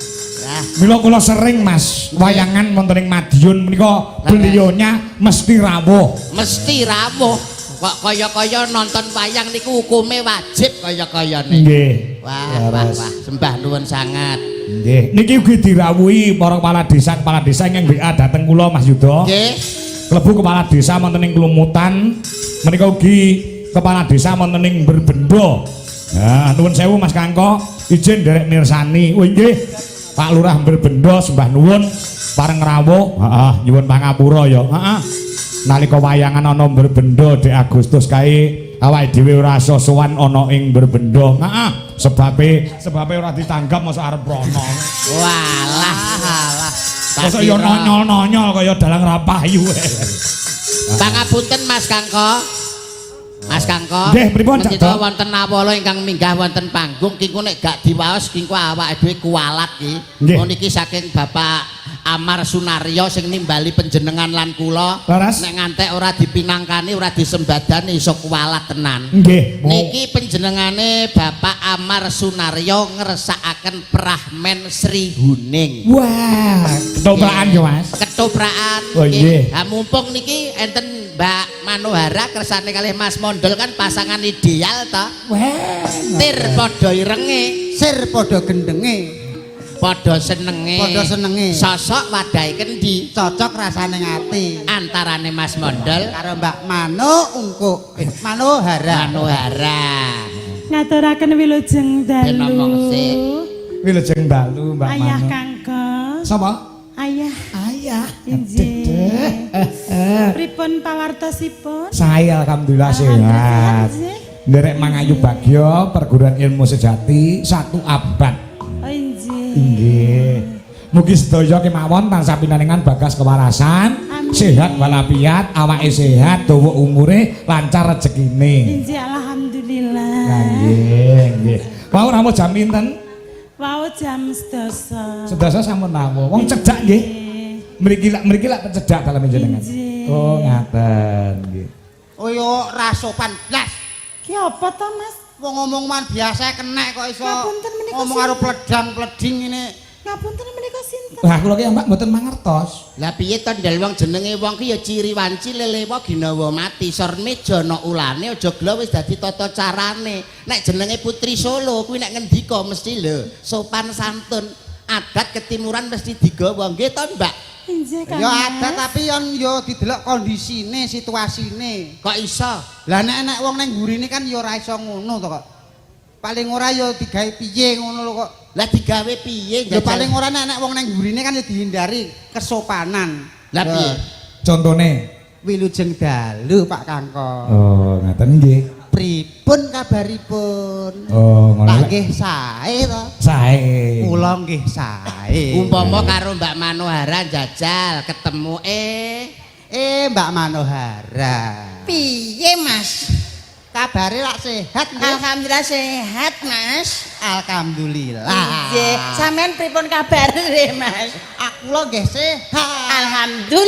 Mila kula sering Mas wayangan wonten ing Madiun menika beliaunya mesti rawuh. Mesti rawuh. Kok kaya-kaya nonton wayang niku hukume wajib kaya-kayane. Nggih. Wah, sembah nuwun sangat. Nggih. Niki ugi dirawuhi para kepala desa yang WA dateng kula Mas Yuda. Nggih. Klebu kepala desa wonten ing Klumutan, menika ugi kepala desa wonten ing Berbendo. Nah, nuwun sewu Mas Kangko, izin nderek mirsani. Oh nggih. Pak Lurah Berbendo sembah nuwun pareng rawuh. Heeh, nyuwun pangapura ya. Heeh. Nalika wayangan ana Berbendo Dek Agustus kae awake dhewe ora iso sowan ana ing Berbendo. Heeh, sebabe ora ditanggap masa arep rono. Walah. Masa ya nonyol-nonyol kaya dalang rapayu. Pangapunten Mas Kangko. Mas Kangko, nggih pripun menika wonten awala ingkang minggah wonten panggung kingko nek gak diwaos kingko awake dhewe kualat iki. Niki saking Bapak Amar Sunaryo sing nimbali panjenengan lan kula. Nek ngantek ora dipinangkani, ora disembadani iso kualat tenan. Nggih. Niki panjenengane Bapak Amar Sunaryo ngersakaken Prahmen Sri Huning. Wah, ketoprakan ya Mas. Ketoprakan. Oh nggih. Ha mumpung niki enten Mbak Manohara kersane kalih Mas Mondol kan pasangan ideal ta. Wah. Tir padha irenge, sir padha gendenge, padha senenge. Sosok wadahe kendi? Cocok rasane ngati. Antarane Mas Mondol karo Mbak Manohara. Ngaturaken wilujeng dalu. Wilujeng dalu Mbak Mano. Ayah Kangko. Sapa? Ayah. iya. Injih. Pripun pawartosipun? Saya alhamdulillah sehat. Nderek mangayu bagya perguruan ilmu sejati 1 abad. Oh injih. Inggih. Mugi sedaya kemawon tansah pinanengan bagas kewarasan, Amin. sehat walafiat, awake sehat, dawa umure, lancar rezekine. Injih alhamdulillah. Nggih, nggih. Wau ramu jam pinten? Wau jam 12. Sedasa sampun rawuh. Wong cedhak nggih. Mriki lak cedhak dalem jenengan. Injih. Oh, ngaten nggih. Oh yo ra sopan blas. Ki apa to, Mas? Wong ngomong man biasa kenek kok iso. Ngapunten menika Ngomong karo pledang-pleding ini. Ngapunten menika sinten? Lah kula ki mbak mboten mangertos. Lah piye to ndel wong jenenge wong ki ya ciri wanci lelewa ginawa mati sor meja ana ulane aja gelo wis dadi tata carane. Nek jenenge Putri Solo kuwi nek ngendika mesti lho sopan santun adat ketimuran mesti digawa nggih to Mbak. Injih Kang. Ya ada tapi yo didelok kondisine, situasine. Kok iso? Lah nek wong nang gurine kan yo ora iso ngono to kok. Paling ora yo digawe piye ngono lho kok. Lah digawe piye Ya paling ora nek wong nang gurine kan yo dihindari kesopanan. Lah piye? Contone. Wilujeng dalu Pak Kangko. Oh, ngaten nggih. Pripun kabaripun? Oh, ngono. Lah nggih sae to. Sae. Kula nggih sae. Umpama karo Mbak Manohara jajal ketemu Mbak Manohara. Piye Mas? Kabare lak sehat nggih? Alhamdulillah sehat Mas. Alhamdulillah. Nggih, sampean pripun kabare Mas? Aku lho nggih sehat.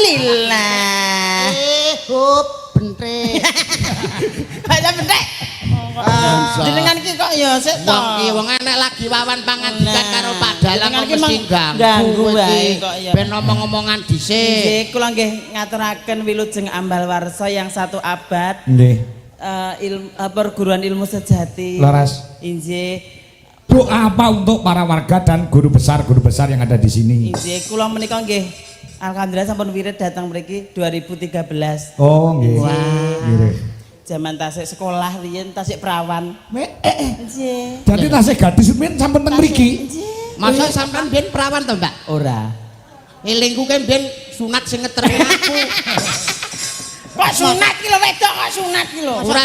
Alhamdulillah. Hup bentek. Aja bentek. Jenengan ki kok ya sik to. Wong ki wong enek lagi wawan pangandikan Nah, karo Pak Dalang jenengan kok ki mesti ganggu kowe wae iki. kok ya. Ben omong-omongan dhisik. Nggih, kula nggih ngaturaken wilujeng ambal warsa yang 1 abad. Nggih. Perguruan ilmu sejati. Laras. Injih. Doa apa untuk para warga dan guru besar yang ada di sini? Injih, kula menika nggih alhamdulillah sampun wirid datang mriki 2013. Oh, nggih. Nggih. Zaman tasik sekolah riyen tasik perawan. Injih. Jadi tasih gadis men sampun teng mriki. Injih. Masa sampean biyen perawan to, Mbak? Ora. Elingku kan biyen sunat sing ngeterke aku. Kok sunat ki lho wedok kok sunat ki lho. Ora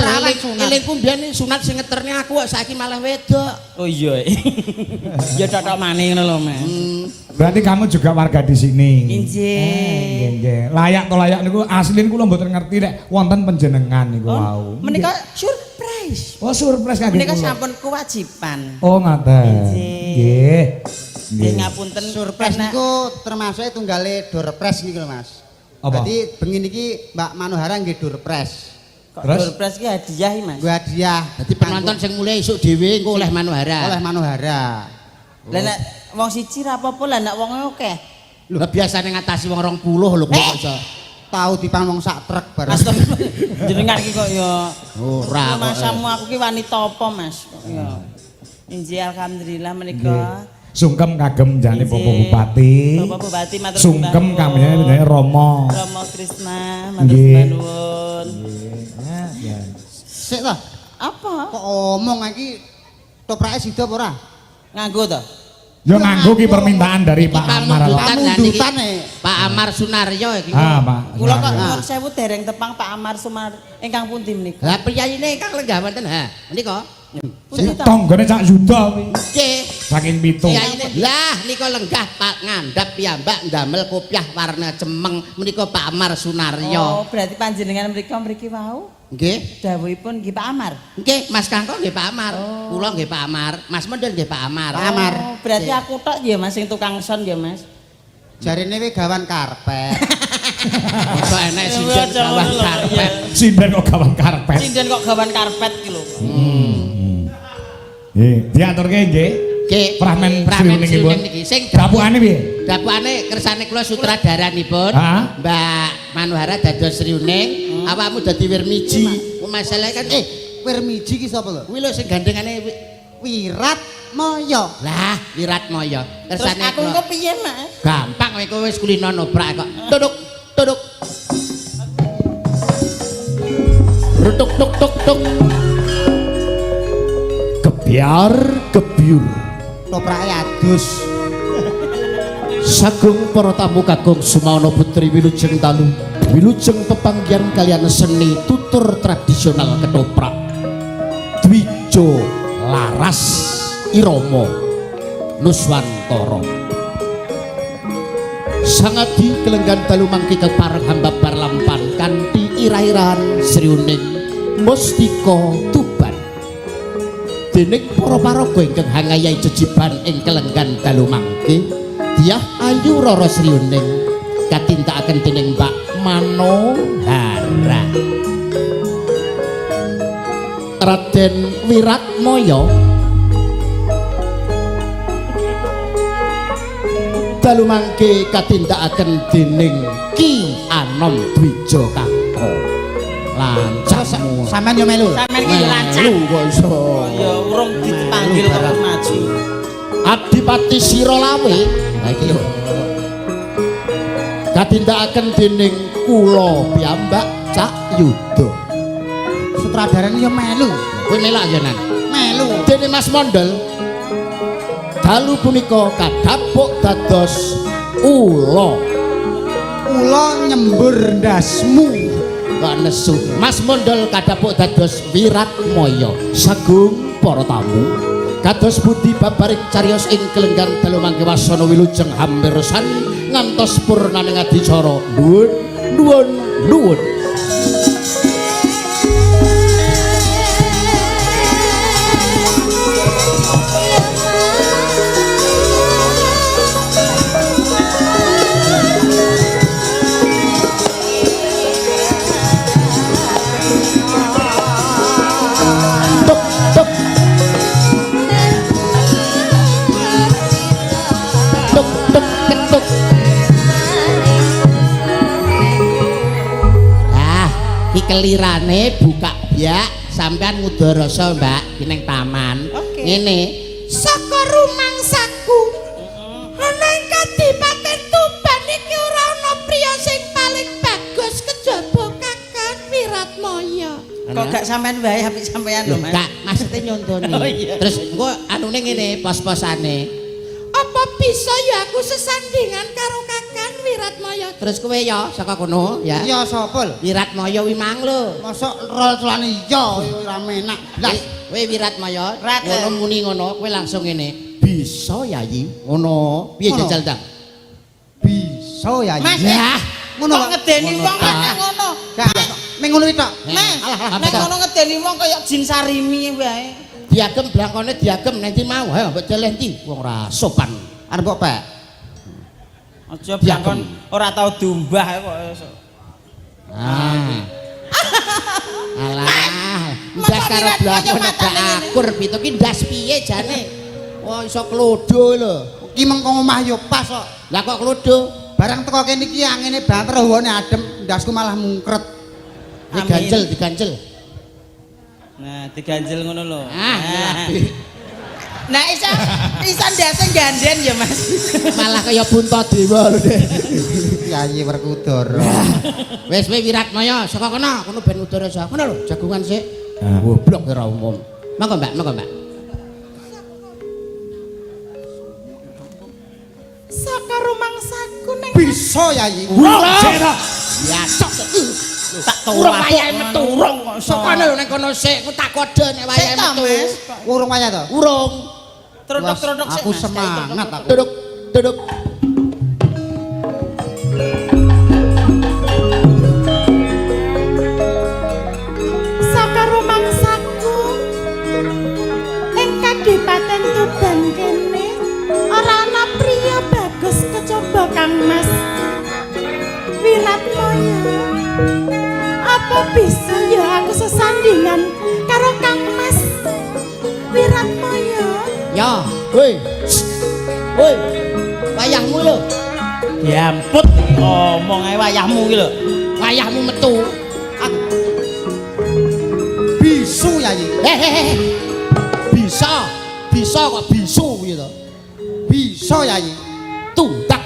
elingku biyen sunat sing ngeterne aku kok saiki malah wedok. Oh iya. Ya totok maning ngono lho, Mas. Berarti kamu juga warga di sini. Injih. Nggih. Layak to layak niku aslin kula mboten ngerti nek wonten panjenengan niku wau. Menika surprise. Oh, surprise kangge Menika kula. sampun kewajiban. Oh, ngaten. Injih. Nggih. Nggih ngapunten Surprise karena- niku termasuk tunggale doorpress niku lho Mas. Apa? Jadi bengi niki Mbak Manohara nggih doorpress. kok Terus? surprise ki hadiah Mas. Gue hadiah. Dadi penonton sing mulai esuk dhewe engko oleh Manohara. oleh Manohara. Lah nek wong siji ra apa-apa lah nek wong akeh. Lah biasane ngatasi wong 20 lho kok iso. Tahu dipang wong sak truk bareng. Astagfirullah. Jenengan ki kok ya Ora kok. masamu aku ki wanita apa Mas? Kok ya. Injih alhamdulillah menika. Sungkem kagem jane Bapak Injih. Bupati. Bapak Bupati matur Sungkem nuwun. kami jenenge Romo. Rama Krisna matur Nggih. nuwun. Sik to. Apa? Kok omong iki toprake sida apa ora? Nganggo to? Yo nganggo ki permintaan dari Pak Amar. Pamundutane. Pak Amar Sunaryo iki. Ah, Pak. Kula kok Nah, nuwun sewu dereng tepang Pak Amar Sumar ingkang pundi menika? Lah priyaine ingkang lenggah wonten ha. Menika. Pundi to? Tonggone Cak Yuda kuwi. Nggih. Saking pitu. Priyaine lah nika lenggah Pak ngandhap piyambak ndamel kopiah warna cemeng menika Pak Amar Sunaryo. Oh, berarti panjenengan mriki wau Nggih. dawuhipun nggih Pak Amar. Nggih, Mas Kangko nggih Pak Amar. Kula nggih Pak Amar. Mas Mendel nggih Pak Amar. Pak Amar. Oh, berarti aku tok ya Mas sing tukang son ya Mas. Jarine we gawan karpet. Kok enek sinden bawah karpet. Sinden kok gawan karpet. Sinden kok gawan karpet ki lho. Nggih, diaturke nggih. Nggih, Pramen pramen sriwuningipun. sriwuning niki sing Dapukane piye? dapukane kersane kula sutradaranipun. Ha? Mbak Manohara dados sriuning, awakmu dadi wirmiji. Masalah kan Wirmiji ki sapa lho? kuwi lho sing gandengane Wirat Moyo. lah Wiratmaya. Terus Kersane aku kula engko piye Mas? gampang kowe wis kulino noprak kok. Tuduk tuduk. Rutuk tuk tuk tuk. Kebiar kebiur. Toprake adus. Sagung para tamu kakung Sumawana Putri wilujeng talu wilujeng pepanggihan kalian seni tutur tradisional ketoprak Dwijo Laras Iromo Nuswantara sangadi kelenggan dalu mangki kepareng hamba parlampan kanthi irah-irahan sriuning mustika tuban dening para paraga ingkang hangayai jejiban ing kelenggan dalu mangki Diah ayu rara sriuning katindakaken dening Mbak Manohara Raden Wiratmaya dalu mangke katindakaken dening Ki Anom Dwijo Kako lancahmu Sampeyan yo melu. Sampeyan iki lancah. kok iso Ya urung dipanggil kok maju. Adipati Sirolawe ha iki lho katindakaken dening kula piyambak Cak Yuda Sutradarane yo melu. kowe melak ya Nan Melu. dene Mas Mondel dalu punika kadhapuk dados ula nyembur ndasmu. kok nesu Mas Mondel kadhapuk dados Wiratmaya sagung para tamu kados budi babaring cariyos ing kelenggan dalu mangke wasana wilujeng hampirsan ngantos purnaning adicara nuwun kelirane buka biak sampean ngudharasa Mbak ning taman ngene saka rumangsaku ana ing Kadipaten Tuban iki ora ana priya sing paling bagus kejaba Kakang Wiratmaya Kok gak sampean wae apik sampean lho, Mas. Kak maksudnya nyontoni Oh, iya. terus engko anune ngene pos-posane apa bisa ya aku sesandingan karo Kakang Wiratmaya terus kowe ya saka kono ya Iya sapa lho? Wiratmaya wi mang lho Mosok rol-rolane iya ora menak blas. kowe Wiratmaya Rat. ngono muni ngono kowe langsung ngene bisa yayi ngono piye Ngono. jajal ta Bisa ya. Mas, Ya. Ngono kok ngedeni Ngono wong ta. kok ngono. Gak ming ngono iki tok. Mas, alah, nek betul. ngono ngedeni wong kaya jin sarimi wae. diagem blangkone diagem nanti mau ayo mbok deleh ndi wong ora sopan Arep kok pek. Aja blangkon ora tau dumbah kok. ah alah ndas karo blangkone gak akur pitu ki ndas piye jane wah iso klodo lho Ki mengko omah yo pas kok. lah kok klodo Barang teko kene iki angene banter hawane adem, ndasku malah mungkret. diganjel Nah, diganjel ngono lho. ah Nah, isa ndase ganden ya, Mas. malah kaya bunta dewa lho deh Yayi Werkudara. wis kowe Wiratmaya saka kono ben udara saka kono lho jagungan sik goblok ora umum monggo Mbak Saka rumangsaku ning Bisa Yayi. ya sok Tak urung wayahe metu urung saka lho ning kono sik ku tak kode nek wayahe metu Urung wayah to? urung Trodok-trodok sik. Aku Mas. semangat aku. duduk saka rumangsaku ing Kadipaten Tuban kene ora ana priya bagus kecaba Kang Mas Wiratmaya. Apa bisa ya aku sesandingan karo Kang Mas Wiratmaya? ya woi wayahmu lho Diamput ngomong ae wayahmu iki lho. wayahmu metu Bisu Yayi. bisa kok bisu kuwi to Bisa Yayi. tuntak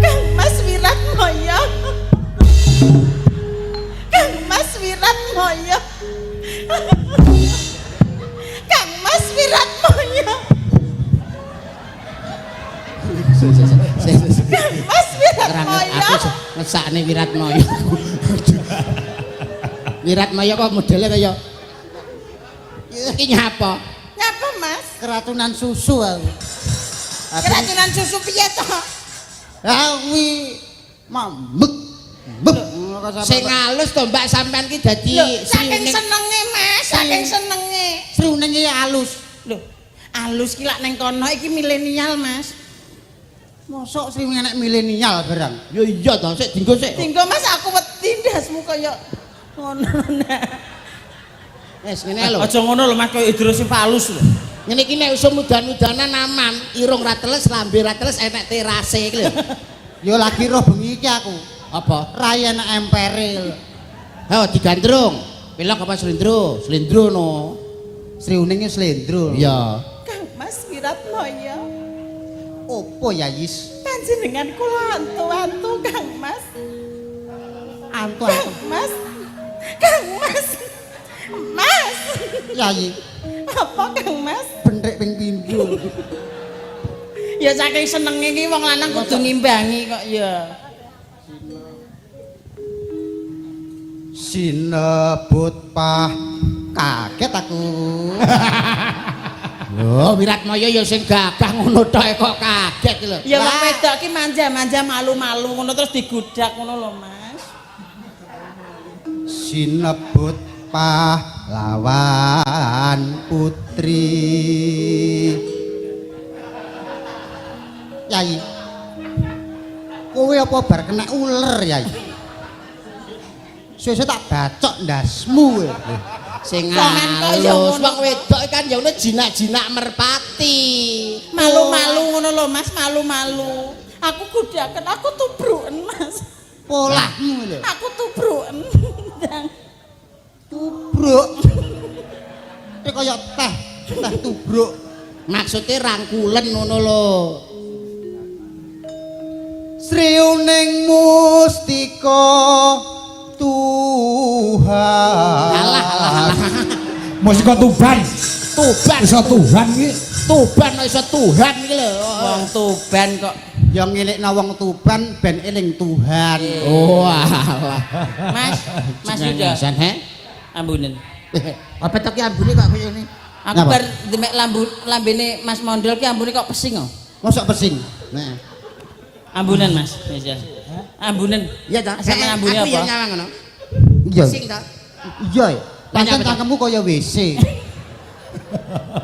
Kang Mas Wiratmaya. Kang Mas Wiratmaya. Kang Mas Wiratmaya. Mas Wiratmaya. Aku ngesakne Wiratmaya. Wiratmaya kok modelnya kaya iki nyapa? Nyapa Mas? Keracunan susu aku. Keracunan susu piye to? Awi mambek. Mbek. Sing halus to Mbak sampean ki dadi Saking senenge Mas, saking senenge. Sriuning iki halus. Lho, alus ki lak ning kono iki milenial Mas. Mosok sriuning nek milenial barang. Ya iya to, sik dienggo sik. Tinggo Mas aku wedi ndasmu kaya ngono nek. Wis ngene lho. Aja ngono lho Mas kaya Idrus Falus lho. Ngene iki nek usum udan-udanan aman, irung ra teles, lambe ra teles enek terase iki lho. Ya lagi roh bengi iki aku. Apa? Rayan empere. Ayo digandrung. Pilok apa slendro? Slendro no. Sriuning iki slendro. Iya. Kang Mas Wiratmaya. Opo ya Yis? Panjenengan kula antu-antu Kang Mas. Antu-antu. Kang Mas. Kang Mas. Mas. Yayi, Apa Kang Mas? bendrek ping pindho. Ya saking senenge iki wong lanang kudu ngimbangi kok ya. Sinebut pah kaget aku. Lho, Wiratmaya ya sing gagah ngono tok kok kaget lho. Ya wong wedok ki manja-manja malu-malu ngono terus digudak ngono lho Mas. Sinebut pahlawan putri. Yayi, kowe apa bar kena uler Yayi? Suwe-suwe tak bacok ndasmu kowe. Sing Jangan kaya halus, ngono. wong wedok kan ya ono jinak-jinak merpati. Malu-malu ngono lho Mas, malu-malu. Aku gudaken, aku tubruken Mas. Polahmu lho. Aku tubruken. Tubruk. Iki kaya teh tubruk. Maksudnya rangkulen ngono lho. Sriuning mustika Tuhan. Alah. Musik Tuban. Tuban Iso Tuhan iki. Tuban iso Tuhan iki lho. Wong Tuban kok. Ya ngelikna wong Tuban ben eling Tuhan. Oh, alah. Mas Yuda. Jenengan, he? Ambunen. Apa tok ki ambune kok kaya ngene? Aku Napa? bar demek lambene Mas Mondol ki ambune kok pesing kok. Mosok pesing. Nah. Ambunan Mas. Ya. Ambunan. Iya ta? Sampeyan ambune Aku ya apa? nyawang ngono. Iya. Sing ta? Iya. Pancen Tanya apa, cangkemmu kaya WC.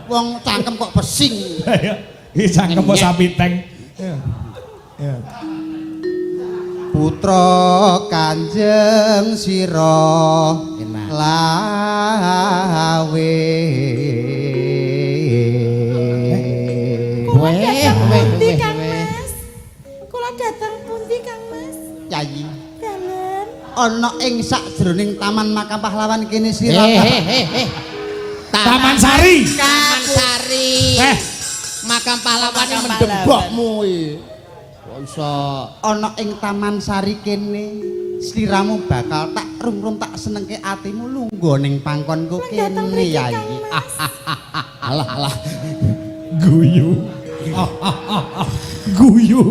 Wong cangkem kok pesing. Iki cangkem kok sapi tank. Ya. Putra Kanjeng Sira Enak. lawe. Kula Weh, datang weh, pundi weh, Kang weh. Mas? Kula datang pundi Kang Mas? Yayi. Dalan. Ana ing sakjroning Taman Makam Pahlawan kene sira. Taman Sari. Taman Sari. Makam pahlawan yang Makam mendembokmu iki. Kok iso Ana ing Taman Sari kene sliramu bakal tak rung-rung tak senengke atimu lungguh ning pangkonku Datang kene mriki Yayi. Kang Mas. alah. Guyu. Guyu.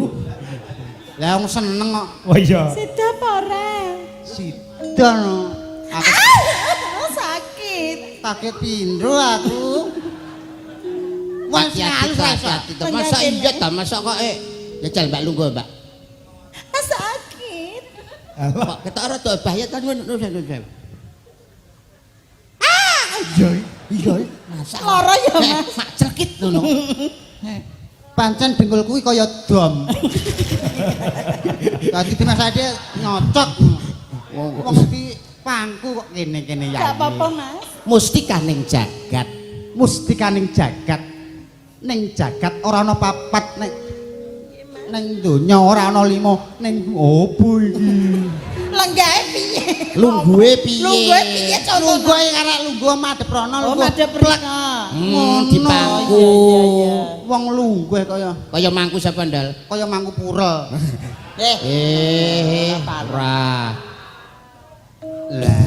Lah wong seneng kok Oh iya. Sida apa ora? sida no. Aku Sakit. sakit pindho aku. Wes halus hati-hati to. Masa iya ta, masa kok jajal Mbak Lungguh, Mbak. Sakit. Kok ketok rada bahaya kan ngono. Iya. Masa Lara ya Mas. mak cekit ngono. Pancen bengkul kuwi kaya dom. Dadi Dimas Ade nyocok. Wong iki pangku kok kene-kene Gak apa-apa Yayi. Mas. Mustikaning jagat. Mustikaning jagat. Ning jagat ora ana papat ning donya ora ana 5 ning opo iki? Lenggahe piye? Lungguhe piye? Lungguhe piye contohnya? Lungguh karek lungguh madhep rono Oh, lungguh. madhep mriko. Dipangku. Wong lungguh Kaya mangku sapa ndal? kaya mangku pura. Ora. Lah,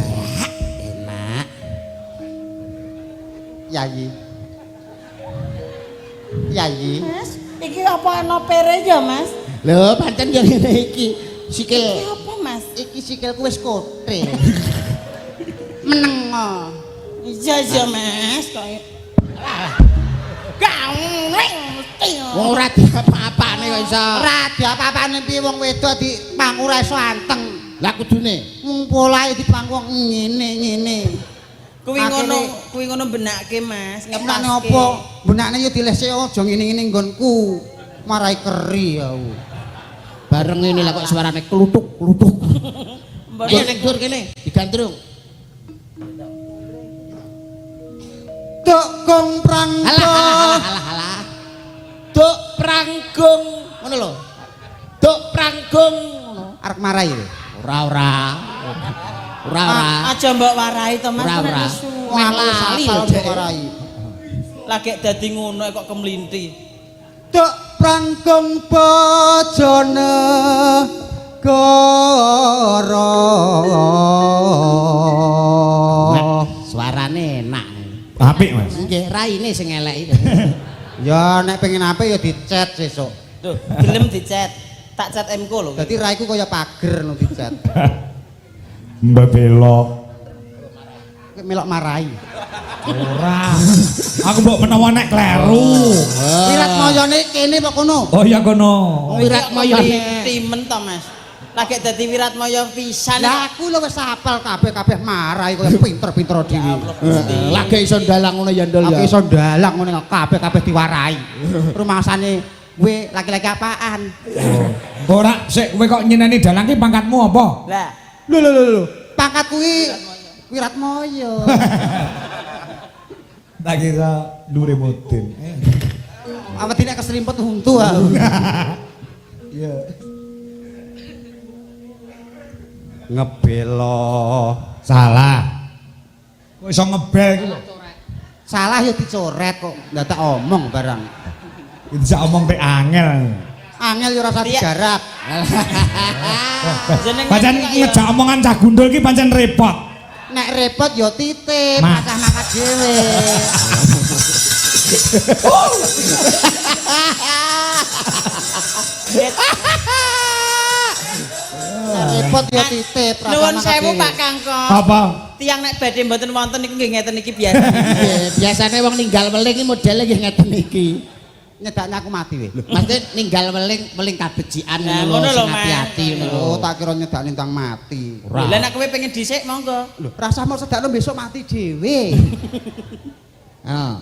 enak. Yayi. Yayi. Mas, iki apa ana pere ya, Mas? Lho, pancen ya ngene iki. Sikil. Iki apa, Mas? Iki sikilku wis kote. Meneng. Iya, Mas. Kayak mesti. Wong ora diapa-apane kok iso. Ora diapa-apane piye wong wedok di pangku ra iso anteng. Lah kudune Wong polahe di pangku ngene. Kuwi ngono benake, Mas. Benakne apa? Benakne yo dilese aja ngene-ngene nggonku. Marai keri aku. bareng ngene lah kok suarane klutuk-klutuk. Mbok Ayo nek dur kene digandrung. Dok gong prangko. Halah. Duk pranggung ngono lho. Duk pranggung ngono. Arep marai lho. Ora. Aja mbok warai to, Mas. Ora. Wah, Sali lho, lho Dek. marai. Lagi dadi ngono kok kemlinti. Dok prangkung bojone goro. Suarane enak. Apik, Mas. Nggih, raine sing elek iki. Ya nek pengen apik ya dicet sesuk. Tuh, gelem dicet. Tak cat MK lho. Dadi raiku kaya pager no dicet. Mbak Belo. Melok marai. Ora. Aku mbok menawa nek kleru. Wirat moyone kene apa kono? Oh iya kono. Wirat moyone. Timen to, Mas. Lagi dadi Wiratmaya pisan. Lah aku lho wis hafal kabeh marai kaya pinter-pinter dhewe. Lagi iso ndalang ngono ya ndol ya. Aku iso ndalang ngene kabeh diwarai. Rumangsane kowe laki-laki apaan? Ora, sik kowe kok nyeneni dalang ki pangkatmu apa? Lah, Lho. Pangkat kuwi Wiratmaya. Tak kira Nurimuddin. Apa tidak keserimpet untu aku. Iya. Ngebelo. Salah. Kok iso ngebel iki lho. Salah ya dicoret kok. Ndak tak omong barang. Bisa omong teh angel. Angel ya rasa digarap. jeneng Pancen ngejak omongan cah gundul ki pancen repot. Nek repot ya titip, Mas. mangkat dhewe. Repot ya titip, Nuwun sewu Pak Kangko. Apa? Tiang nek badhe mboten wonten niku nggih ngeten iki biasa. Nggih, biasane wong ninggal weling iki modele nggih ngeten iki. Nyedakne aku mati weh. Maksudnya ninggal weling kabecikan Nah, ngono ngono lho, lho, sing Mas. hati-hati ngono lho. Oh, tak kira nyedakne tentang mati. Ora. Lah nek kowe pengen dhisik monggo. Lho, rasa mau sedakno besok mati dhewe. Heeh.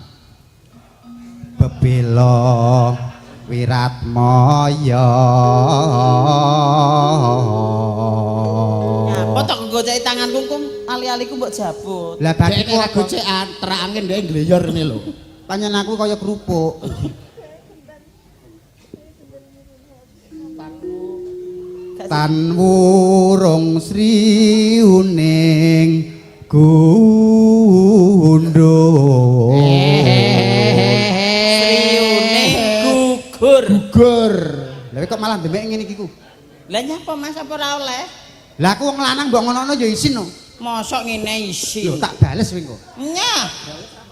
Bebelo Wiratmaya. Apa tok goceki tangan kungkum ali-aliku mbok jabut. Lah Dek bagiku nek apa? gocekan terangin ndek ngleyor ngene lho. Panjen aku kaya kerupuk. Tan wurung sriuning gundul. Sriune gugur. Gugur. Lha kok malah demek ngene iki ku. Lah nyapa Mas apa ora oleh? Lah aku wong lanang mbok ngono ya isin no. Mosok ngene isi. Lho tak bales kowe engko. Nyah.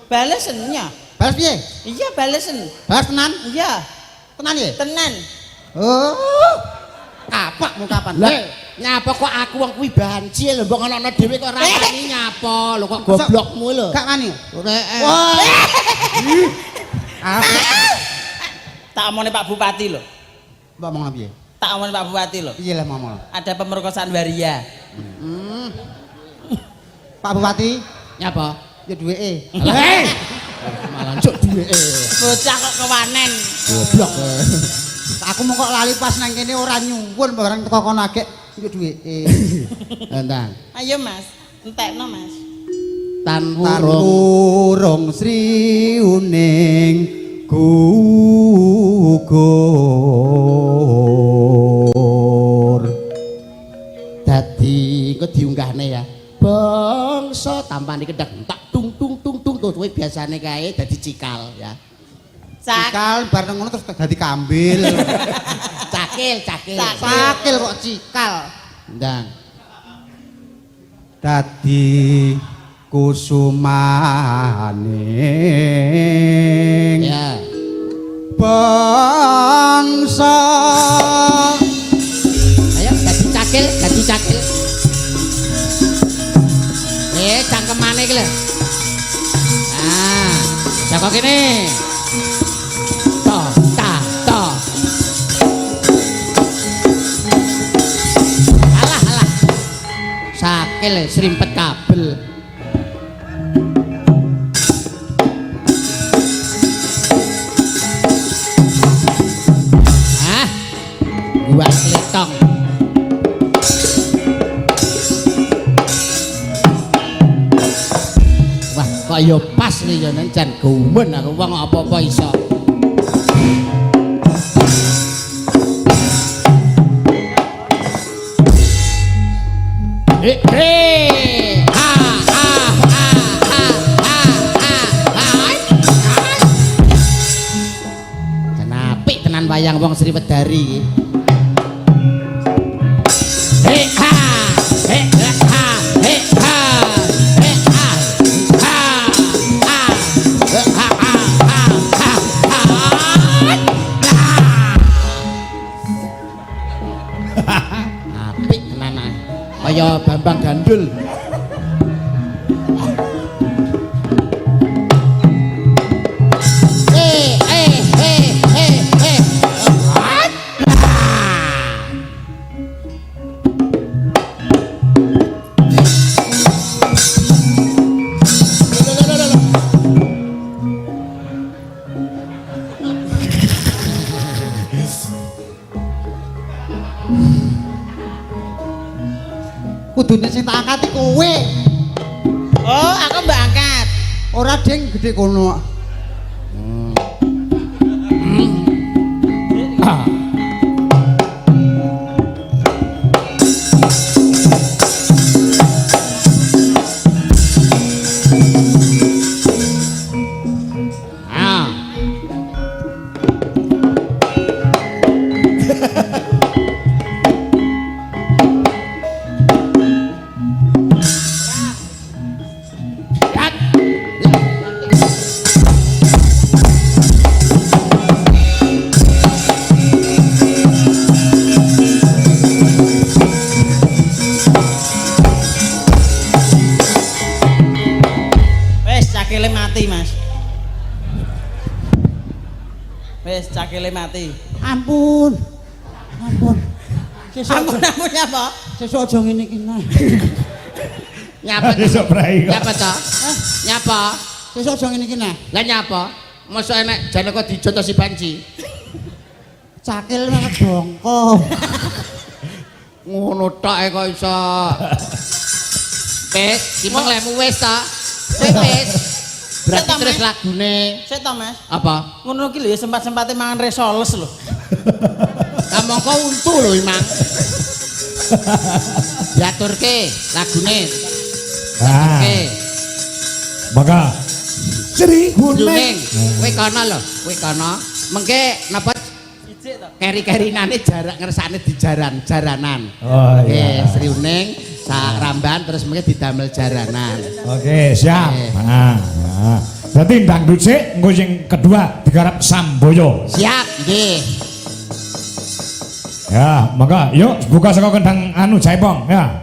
Balesen nyah. Bales piye? Iya balesen. Bales tenan? Iya, Tenan ya? tenan. Oh. Kapak mau kapan? Lah nyapa kok aku wong kuwi banci lho mbok ngono dhewe kok ora wani nyapa lho kok goblokmu lho. Gak wani. Rek. Wah. Apa? Tak omongin Pak Bupati lho. Mbak ngomong piye? Tak omongin Pak Bupati lho. Piye lah ngomong. Ada pemerkosaan waria. Pak Bupati, Nyapa? ya duweke. Lah malah cuk duweke. Bocah kok kewanen. Goblok. Aku mau kok lali pas nang kene ora nyuwun barang teko kono agek ya duweke. Entang. Ayo Mas, entekno Mas. Tan Tan wurung wurung sriuning gugur. dadi engko diunggahne ya. Bangsa tampane kedek tak tung tung tuh kowe biasane kae dadi cikal ya. Cak. Cikal bareng ngono terus dadi kambil. Cakil. Sakil kok cikal. Ndang. Dadi kusumaning Ya. bangsa. Ayo dadi cakil, dadi cakil. Cangkemane iki lho. Nah, jago kene. Toh, toh. Alah. Sakil srimpet kabel. Gua kletong. Wah, kok ya pas nih ya jan gumen aku wong apa-apa iso. Kenapa tenan wayang wong Sriwedari iki? Apik tenan ae. Kaya Bambang Gandul. Kudune sing tak angkat kowe. Oh, aku mbak angkat. Ora ding gede kono. Cakile mati. Ampun. Ampun nyapa? Sesuk aja ngene iki nah. Nyapa Sesuk brai kok. Nyapa to? Nyapa? Sesuk aja ngene iki nah. Lah nyapa? Mosok enek jane kok dijotosi banci. Cakil nang bongko. Ngono tok kok iso. Wis, timeng lemu wis ta. Wis. Berarti terus lagune. Sik to, Mas. Apa? Ngono ki lho ya sempat-sempate mangan resoles lho. Lah mongko untu lho Imang. Diaturke lagune. Diaturke. Maka Sri Kuning. Kowe kono lho, kowe kono. Mengke napa Ijik to. keri-kerinane jarak ngersane jaranan. Oh iya. Sri Uning sak ramban terus mengke didamel jaranan. Oke, siap. Nah. Berarti dangdut sik, engko sing kedua digarap Samboyo. Siap, nggih. Ya, maka yuk buka saka kendang anu Jaipong ya.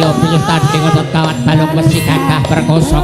Ayo pilih tanding untuk kawat balung besi gagah perkoso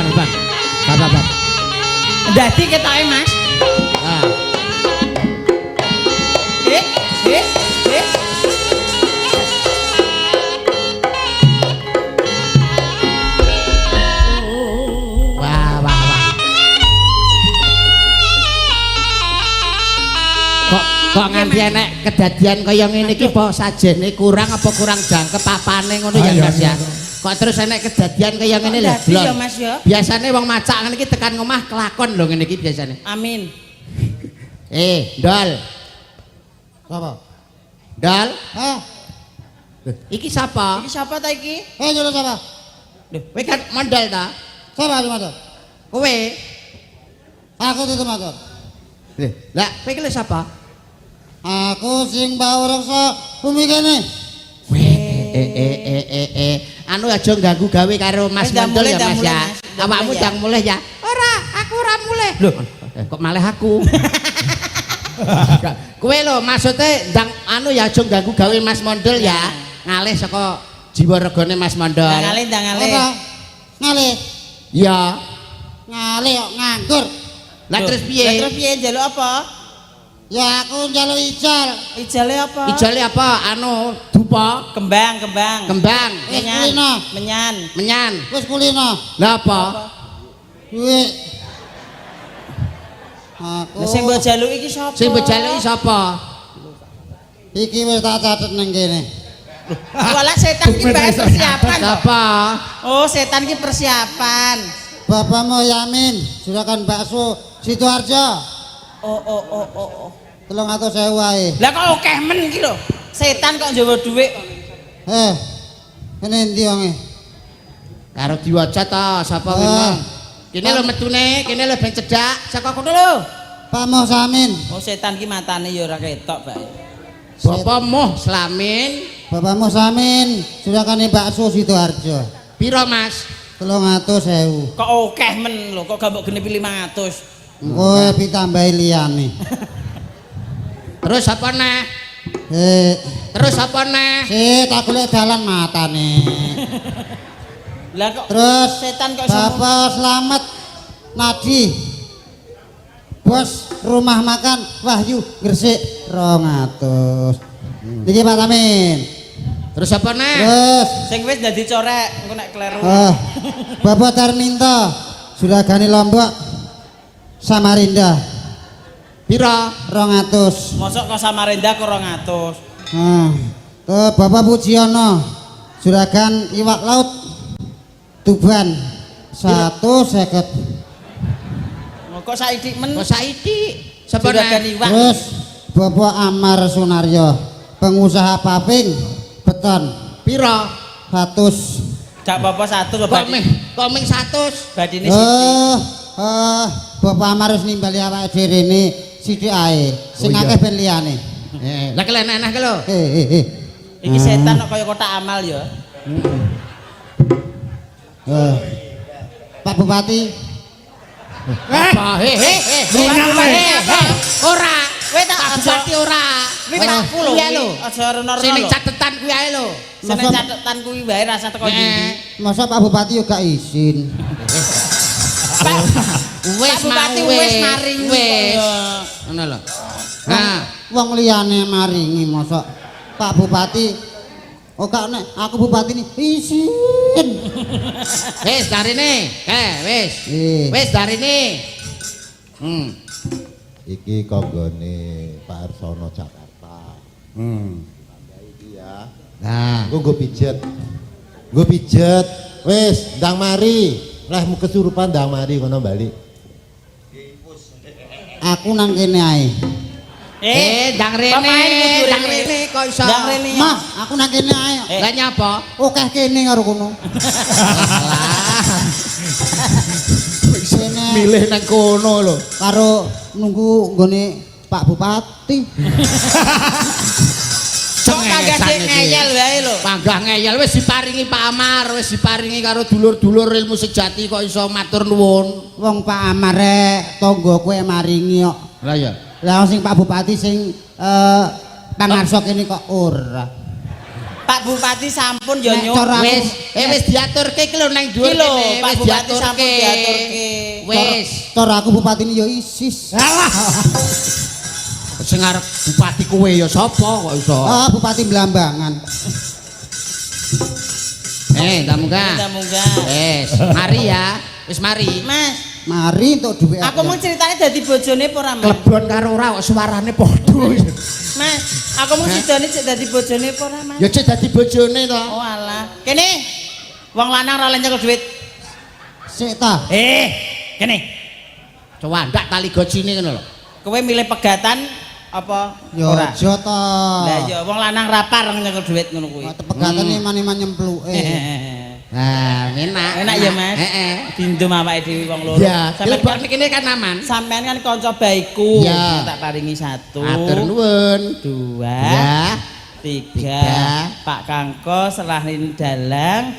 leban. Bapak. Dadi ketoke, Mas. Ah. Eh. Wah. Kok nganti enek kedadian kaya ngene iki apa sajene kurang jangkep apane ngono ya Mas ya. Kok terus enek kedadian kaya ngene lho. Ya Mas ya. Biasane wong macak ngene iki tekan omah kelakon lho ngene iki biasane. Amin. Dol. Sapa? Dol. Hah? Iki sapa? Iki sapa ta iki? Nyuruh sapa? Lho, kowe kan mondel ta? Sapa iki motor? Kowe. Aku tutup motor. Lah, kowe iki lho sapa? Aku sing bawa reksa bumi kene. Anu aja ganggu gawe karo Mas Mondol ya Mas ya. Awakmu ndang mulih ya. Ora, aku ora mulih. Lho, kok malah aku. Kowe lho maksude ndang anu ya aja ganggu gawe Mas Mondol ya. Ngalih saka jiwa regane Mas Mondol. Ndang ngalih. Ngalih. Iya. Ngalih kok nganggur. Lah terus piye? Lah terus piye njaluk apa? Ya aku njaluk ijal. Ijale apa? Ijale apa? Anu dupa, Kembang. Wis kulino. Menyan. Wis kulino. Lah apa? Duit. Aku. Lah sing mbok jaluki iki sapa? Sing mbok jaluki sapa? Iki wis tak catet nang kene. Walah setan iki bahas persiapan. Apa? Oh, setan iki persiapan. Bapakmu Yamin, juragan bakso Sidoarjo. Oh. 300.000 wae. Lah kok akeh men iki lho. Setan kok njawa dhuwit. Kene endi wonge? Karo diwaca to sapa ngene. Kene lho metune, kene lho ben cedhak saka kono lho. Pak Moh Samin. Oh setan ki matane ya ora ketok, Pak. Bapak Moh Slamin. Bapak Moh Samin, surakane bakso Sidoarjo. Piro, Mas? 300.000. Kok akeh men lho, kok gak mbok genepi 500. Kowe ditambahi liyane. Terus apa neh? Terus apa neh? Tak golek dalan matane. Lah kok Terus setan kok Bapak Slamet Nadi. Bos rumah makan Wahyu Gresik 200. Niki Pak Samin. Terus apa neh? Terus sing wis dadi corek engko nek kleru. Bapak Darminto Suragani Lombok Samarinda Piro? 200. Mosok kok Samarinda kok 200. Ke Bapak Pujiono Juragan Iwak Laut Tuban 150. Kok saiki men? Kok saiki? Sapa Juragan neh? Iwak. Terus Bapak Amar Sunaryo pengusaha paving beton Piro? 100. Gak apa-apa 100 Kok ming 100? badine sithik. Bapak Amar wis nimbali awake dhewe rene sithik ae. Sing akeh ben liyane. Lah kelen enak ke lho. Iki setan kok kaya kotak amal ya. Pak Bupati Apa? Ora. Kowe tak Bupati ora. Wis aku lho. Iya lho. Aja rono-rono. Sing catetan kuwi ae lho. Sing catetan kuwi wae rasa teko ndi. masa Pak Bupati yo gak izin. Wis Bupati wis maringi wis. Ngono lho. Nah, Wong liyane maringi masa Pak Bupati gak nek aku bupati ini izin. wis darine. Wis. Wis darine. Iki konggone Pak Arsono Jakarta. Iki ya. Nah, Nggo pijet. Nggo pijet. Wis, ndang mari. Lehmu kesurupan ndang mari kono bali. Aku nang kene ae. ndang rene, ndang rene kok iso. Ndang rene. Mah, aku nang kene ae. Lah nyapa? Akeh kene karo kono. Kene Milih nang kono lho. karo nunggu nggone Pak Bupati. Kok kagak sik ngeyel wae lho. Panggah ngeyel wis diparingi Pak Amar, wis diparingi karo dulur-dulur ilmu sejati kok iso matur nuwun. Wong Pak Amar rek tangga kowe maringi kok. Lah ya. Lah sing Pak Bupati sing pangarsa kene kok ora. Pak Bupati sampun ya Nek nyuwun. cara aku- Wis diaturke iki lho nang dhuwur Iki lho, kene, Pak wis Bupati sampun diaturke. Wis. Cara aku bupati ini ya isis. Sing arep bupati kowe ya sapa kok iso? Bupati Blambangan. Tak munggah. Munggah-munggah. Wis, mari ya. Wis mari. Mas, Mari untuk duit. aku mau ceritanya dadi bojone apa ora, Mas? Klebon karo ora kok suarane padha. Mas, aku mau ceritanya cek dadi bojone apa ora, Mas? Ya cek dadi bojone to. Oh alah. Kene. Wong lanang ora nyekel duit. Sik ta. Kene. Coba ndak tali gocine ngono lho. Kowe milih pegatan apa Ya ora? aja ta. Lah ya wong lanang ra pareng nyekel duit ngono kuwi. Pegatan iman-iman nyempluke. Nah, enak. Enak ya, Mas? Heeh. Dindum awake dhewe wong loro. Ya, Sampeyan klebon kene kan aman. sampean kan kanca baikku. Ya. Tak paringi 1. Matur nuwun. 2. Ya. 3. Pak Kangko selahin dalang.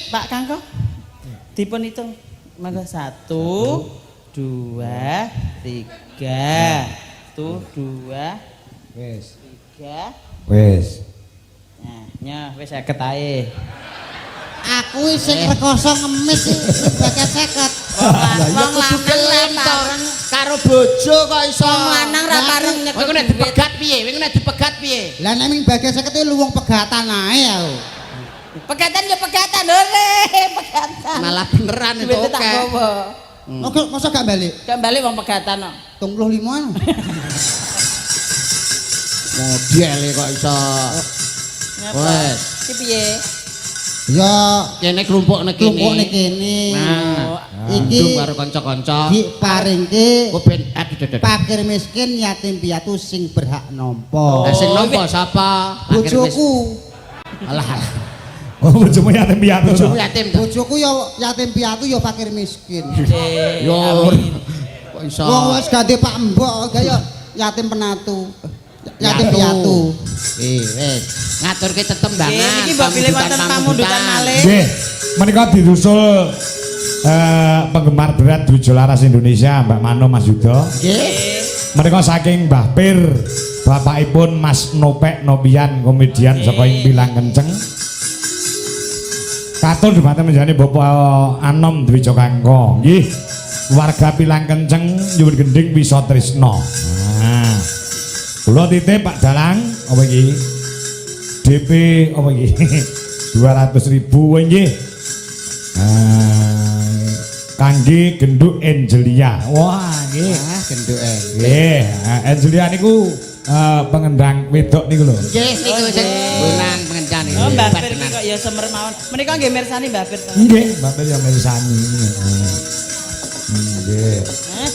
Pak Kangko. Dipun hitung. Mangga 1 2 3. Tuh 2 Wis. 3. Wis. Nah, wis 50 ae. Aku sing rekoso ngemis bagian 50. Wong lanang ra pareng karo bojo kok iso. wong lanang ra pareng Kowe nyekel nek duit. dipegat piye? Kowe nek dipegat piye? Lah nek ming bagian 50 luwung pegatan ae aku. Pegatan ya pegatan ore, pegatan. Malah beneran itu Duitnya tak oke. bawa. Oke, masa gak balik? Kan balik wong pegatan kok. 35-an. Model kok iso. Ngapa? Wes. Ki piye? Ya kene klumpukne kene. klumpukne kene. Nah, iki karo kanca-kanca. diparingke Kok ben aduh. fakir miskin yatim piatu sing berhak nampa. Lah sing nampa sapa? Bojoku. Alah. Oh, bojomu yatim piatu. Bojomu yatim. Bojoku ya yatim piatu ya fakir miskin. Yo. Kok iso? Wong wis ganti Pak Mbok kaya yatim penatu. Yatim piatu. Wis. Ngaturke tetembangan. Niki mbok pilih wonten pamundutan malih. Nggih, menika dirusul penggemar berat Drujo Laras Indonesia Mbak Mano Mas Yudo. Nggih. Menika saking Mbah Pir, bapakipun Mas Nopek Nopian komedian saka ing Pilang Kenceng. Katur dumateng menjane Bapak Anom Dwi Jokangko. Nggih. Warga Pilang Kenceng nyuwun gending wisa tresna. Nah. Kula titip Pak Dalang apa iki? DP apa iki? 200.000 nggih. Kangge genduk Angelia. Wah, nggih. Genduke. Nggih, Angelia niku pengendang wedok niku lho. Nggih, niku sing benang pengendane. Oh, Mbah Pir iki kok ya semer mawon. Menika nggih mirsani Mbah Pir. Nggih, Mbak Pir ya mirsani. Nggih.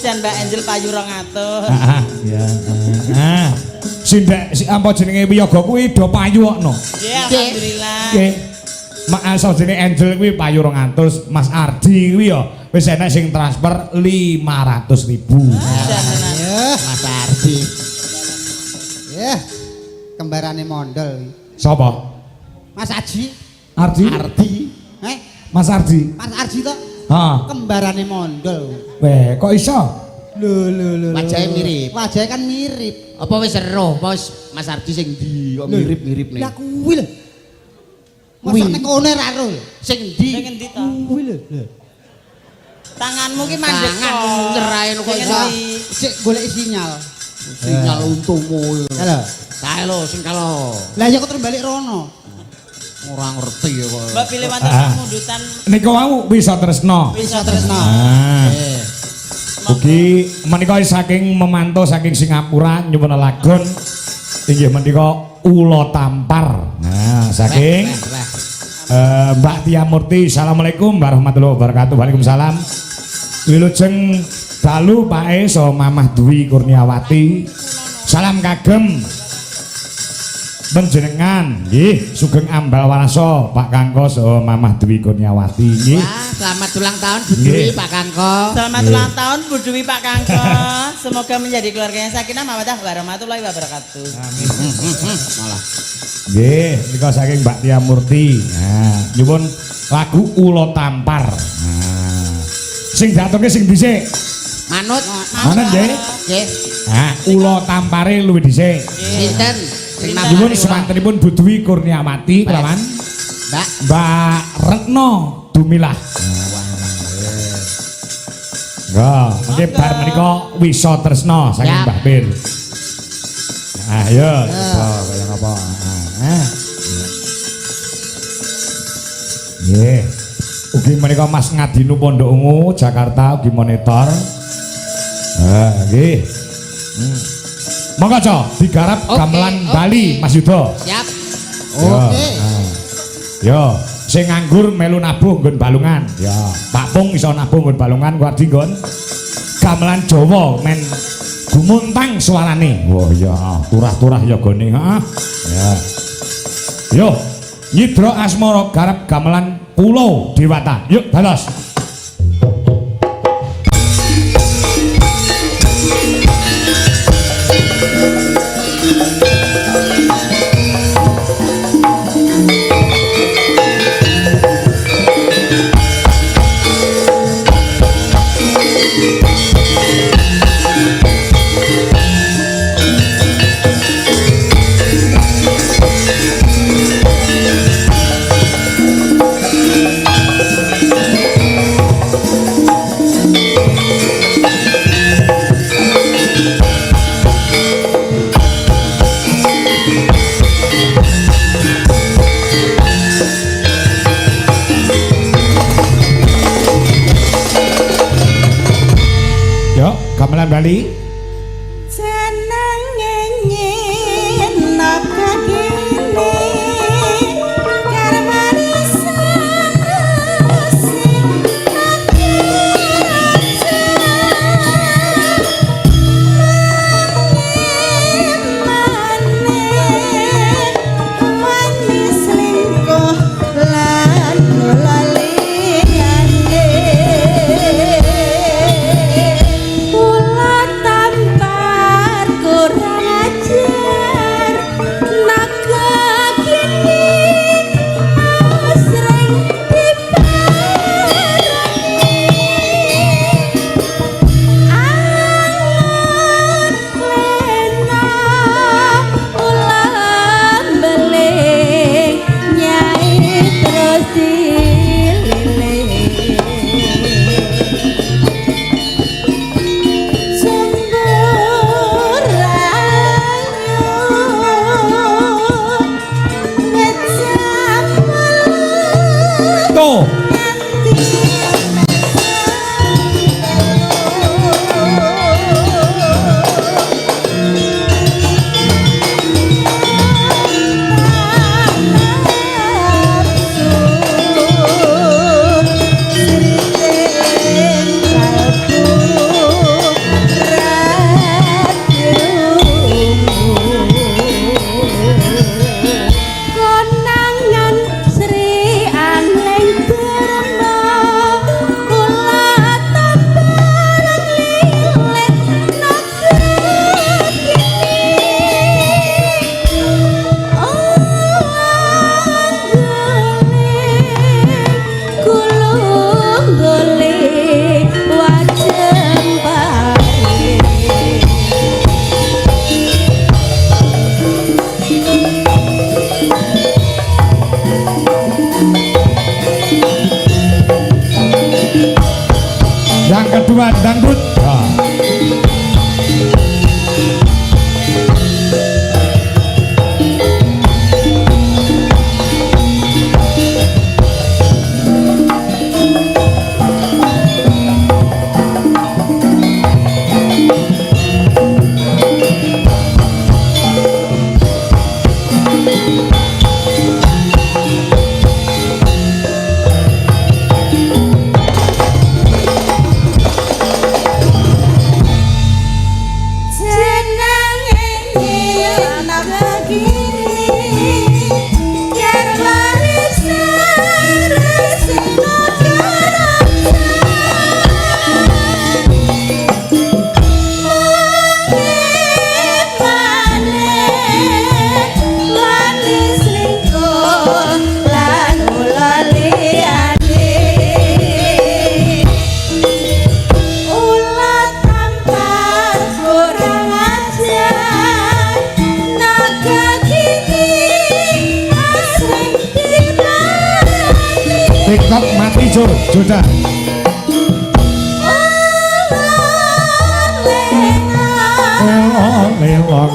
Jan Mbak Angel payu 200. Ya. Sindek si apa jenenge Wiyaga kuwi do payu kokno. Nggih, alhamdulillah. Nggih. Mak asal jenenge Angel kuwi payu 200, Mas Ardi kuwi ya wis enek sing transfer 500.000. Ya, Mas Ardi. ya. Kembarane mondol. Sapa? Mas Aji. Ardi? Ardi. Mas Ardi. Mas Arji to Ha. kembarane mondol. Weh, kok iso? Lho. Wajahnya mirip. Wajahnya kan mirip. Apa wis eroh? Apa wis Mas Ardi sing ndi kok mirip-mirip nih? Lah kuwi lho. Kuwi. Mosok nek kono ra ero. Sing ndi? Sing endi to? Kuwi lho. Tanganmu ki mandek Tangan nyerahin kok iso. Cek golek sinyal. Sinyal untumu. Halo. Kae lho sing kalau Lah ya kok terus balik rono. ora ngerti ya kok. Mbak pilih wonten pamundutan Niku wau bisa tresno. Bisa tresno. Ah. Eh, Ugi menika saking memantau saking Singapura nyuwun lagon inggih menika Ula Tampar. Nah, saking Mbak Tia Murti. Assalamualaikum warahmatullahi wabarakatuh. Waalaikumsalam. Wilujeng dalu Pak E so Mamah Dwi Kurniawati. Salam kagem panjenengan nggih sugeng ambal warasa Pak Kangko so Mamah Dwi Kurniawati nggih. wah, selamat ulang tahun Bu Dwi Nggih. Pak Kangko. Selamat ulang tahun Bu Dwi Pak Kangko. Semoga menjadi keluarga yang sakinah mawaddah warahmatullahi wabarakatuh. Malah. Nggih, nika saking Mbak Tia Murti. Nah, nyuwun lagu Ula Tampar. Nah. Sing diaturke sing dhisik. Manut. Manut nggih. Nggih. Nah, Ula Tampare luwih dhisik. Sinten? Sing Nyuwun nambah semantenipun Bu Dwi Kurniawati kelawan Mbak. Mbak Retno Dumilah. Enggak, mungkin bar menika wisa tresna saking Yap. Mbah Pir. Ayo, kaya ngapa? Nggih. Ugi menika Mas Ngadinu Pondok Ungu Jakarta ugi monitor. Nggih. Monggo Cok, digarap Oke, gamelan oke. Bali Mas Yudo. Siap. Oke. Yo, sing nganggur melu nabuh nggon balungan. Ya, Pak Pung iso nabuh nggon balungan kuwi di nggon gamelan Jawa men gumuntang suarane. Wah ya, turah-turah ya gone, heeh. Ya. Yo, Nyidra Asmara garap gamelan Pulau Dewata. Yuk, balas. Yo, gamelan Bali. Seneng nyenyen naka kene karmani Sudah. Lewang.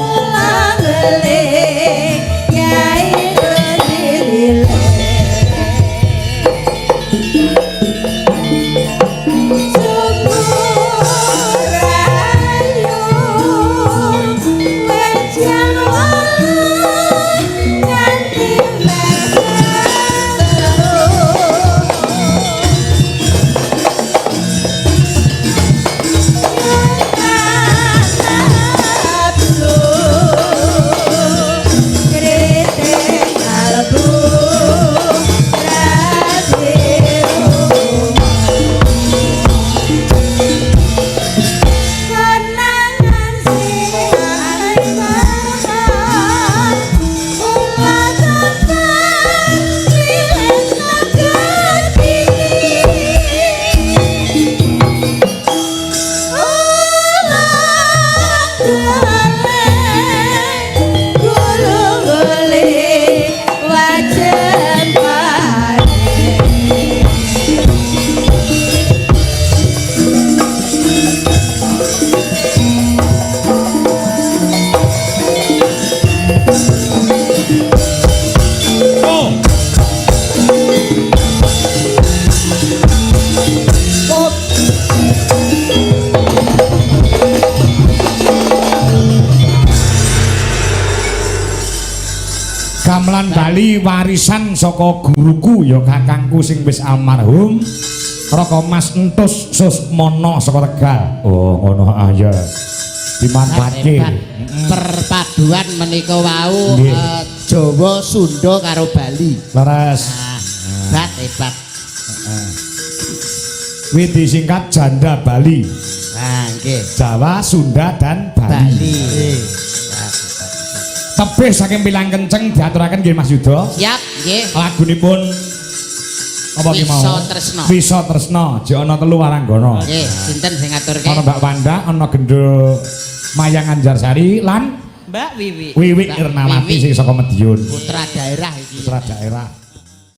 Gamelan Bali warisan saka guruku ya kakangku sing wis almarhum Raka Mas Entus Susmono saka Tegal. Oh ngono aja. Dimanfaatke. Perpaduan menika wau Jawa Sunda karo Bali. Leres. Hebat. Kuwi disingkat Janda Bali. Nah, nggih. Jawa, Sunda dan Bali. Tebih saking Pilang Kenceng diaturaken nggih Mas Yuda. Siap, nggih. Lagunipun apa ki mau? Wisa Tresna. Wisa Tresna, jek ana 3 waranggana. Nggih, sinten sing ngaturke? Ana Mbak Wanda, ana Gendho Mayang Anjarsari lan Mbak Wiwi. Wiwi Irnawati sing saka Madiun. Putra daerah iki. Putra daerah.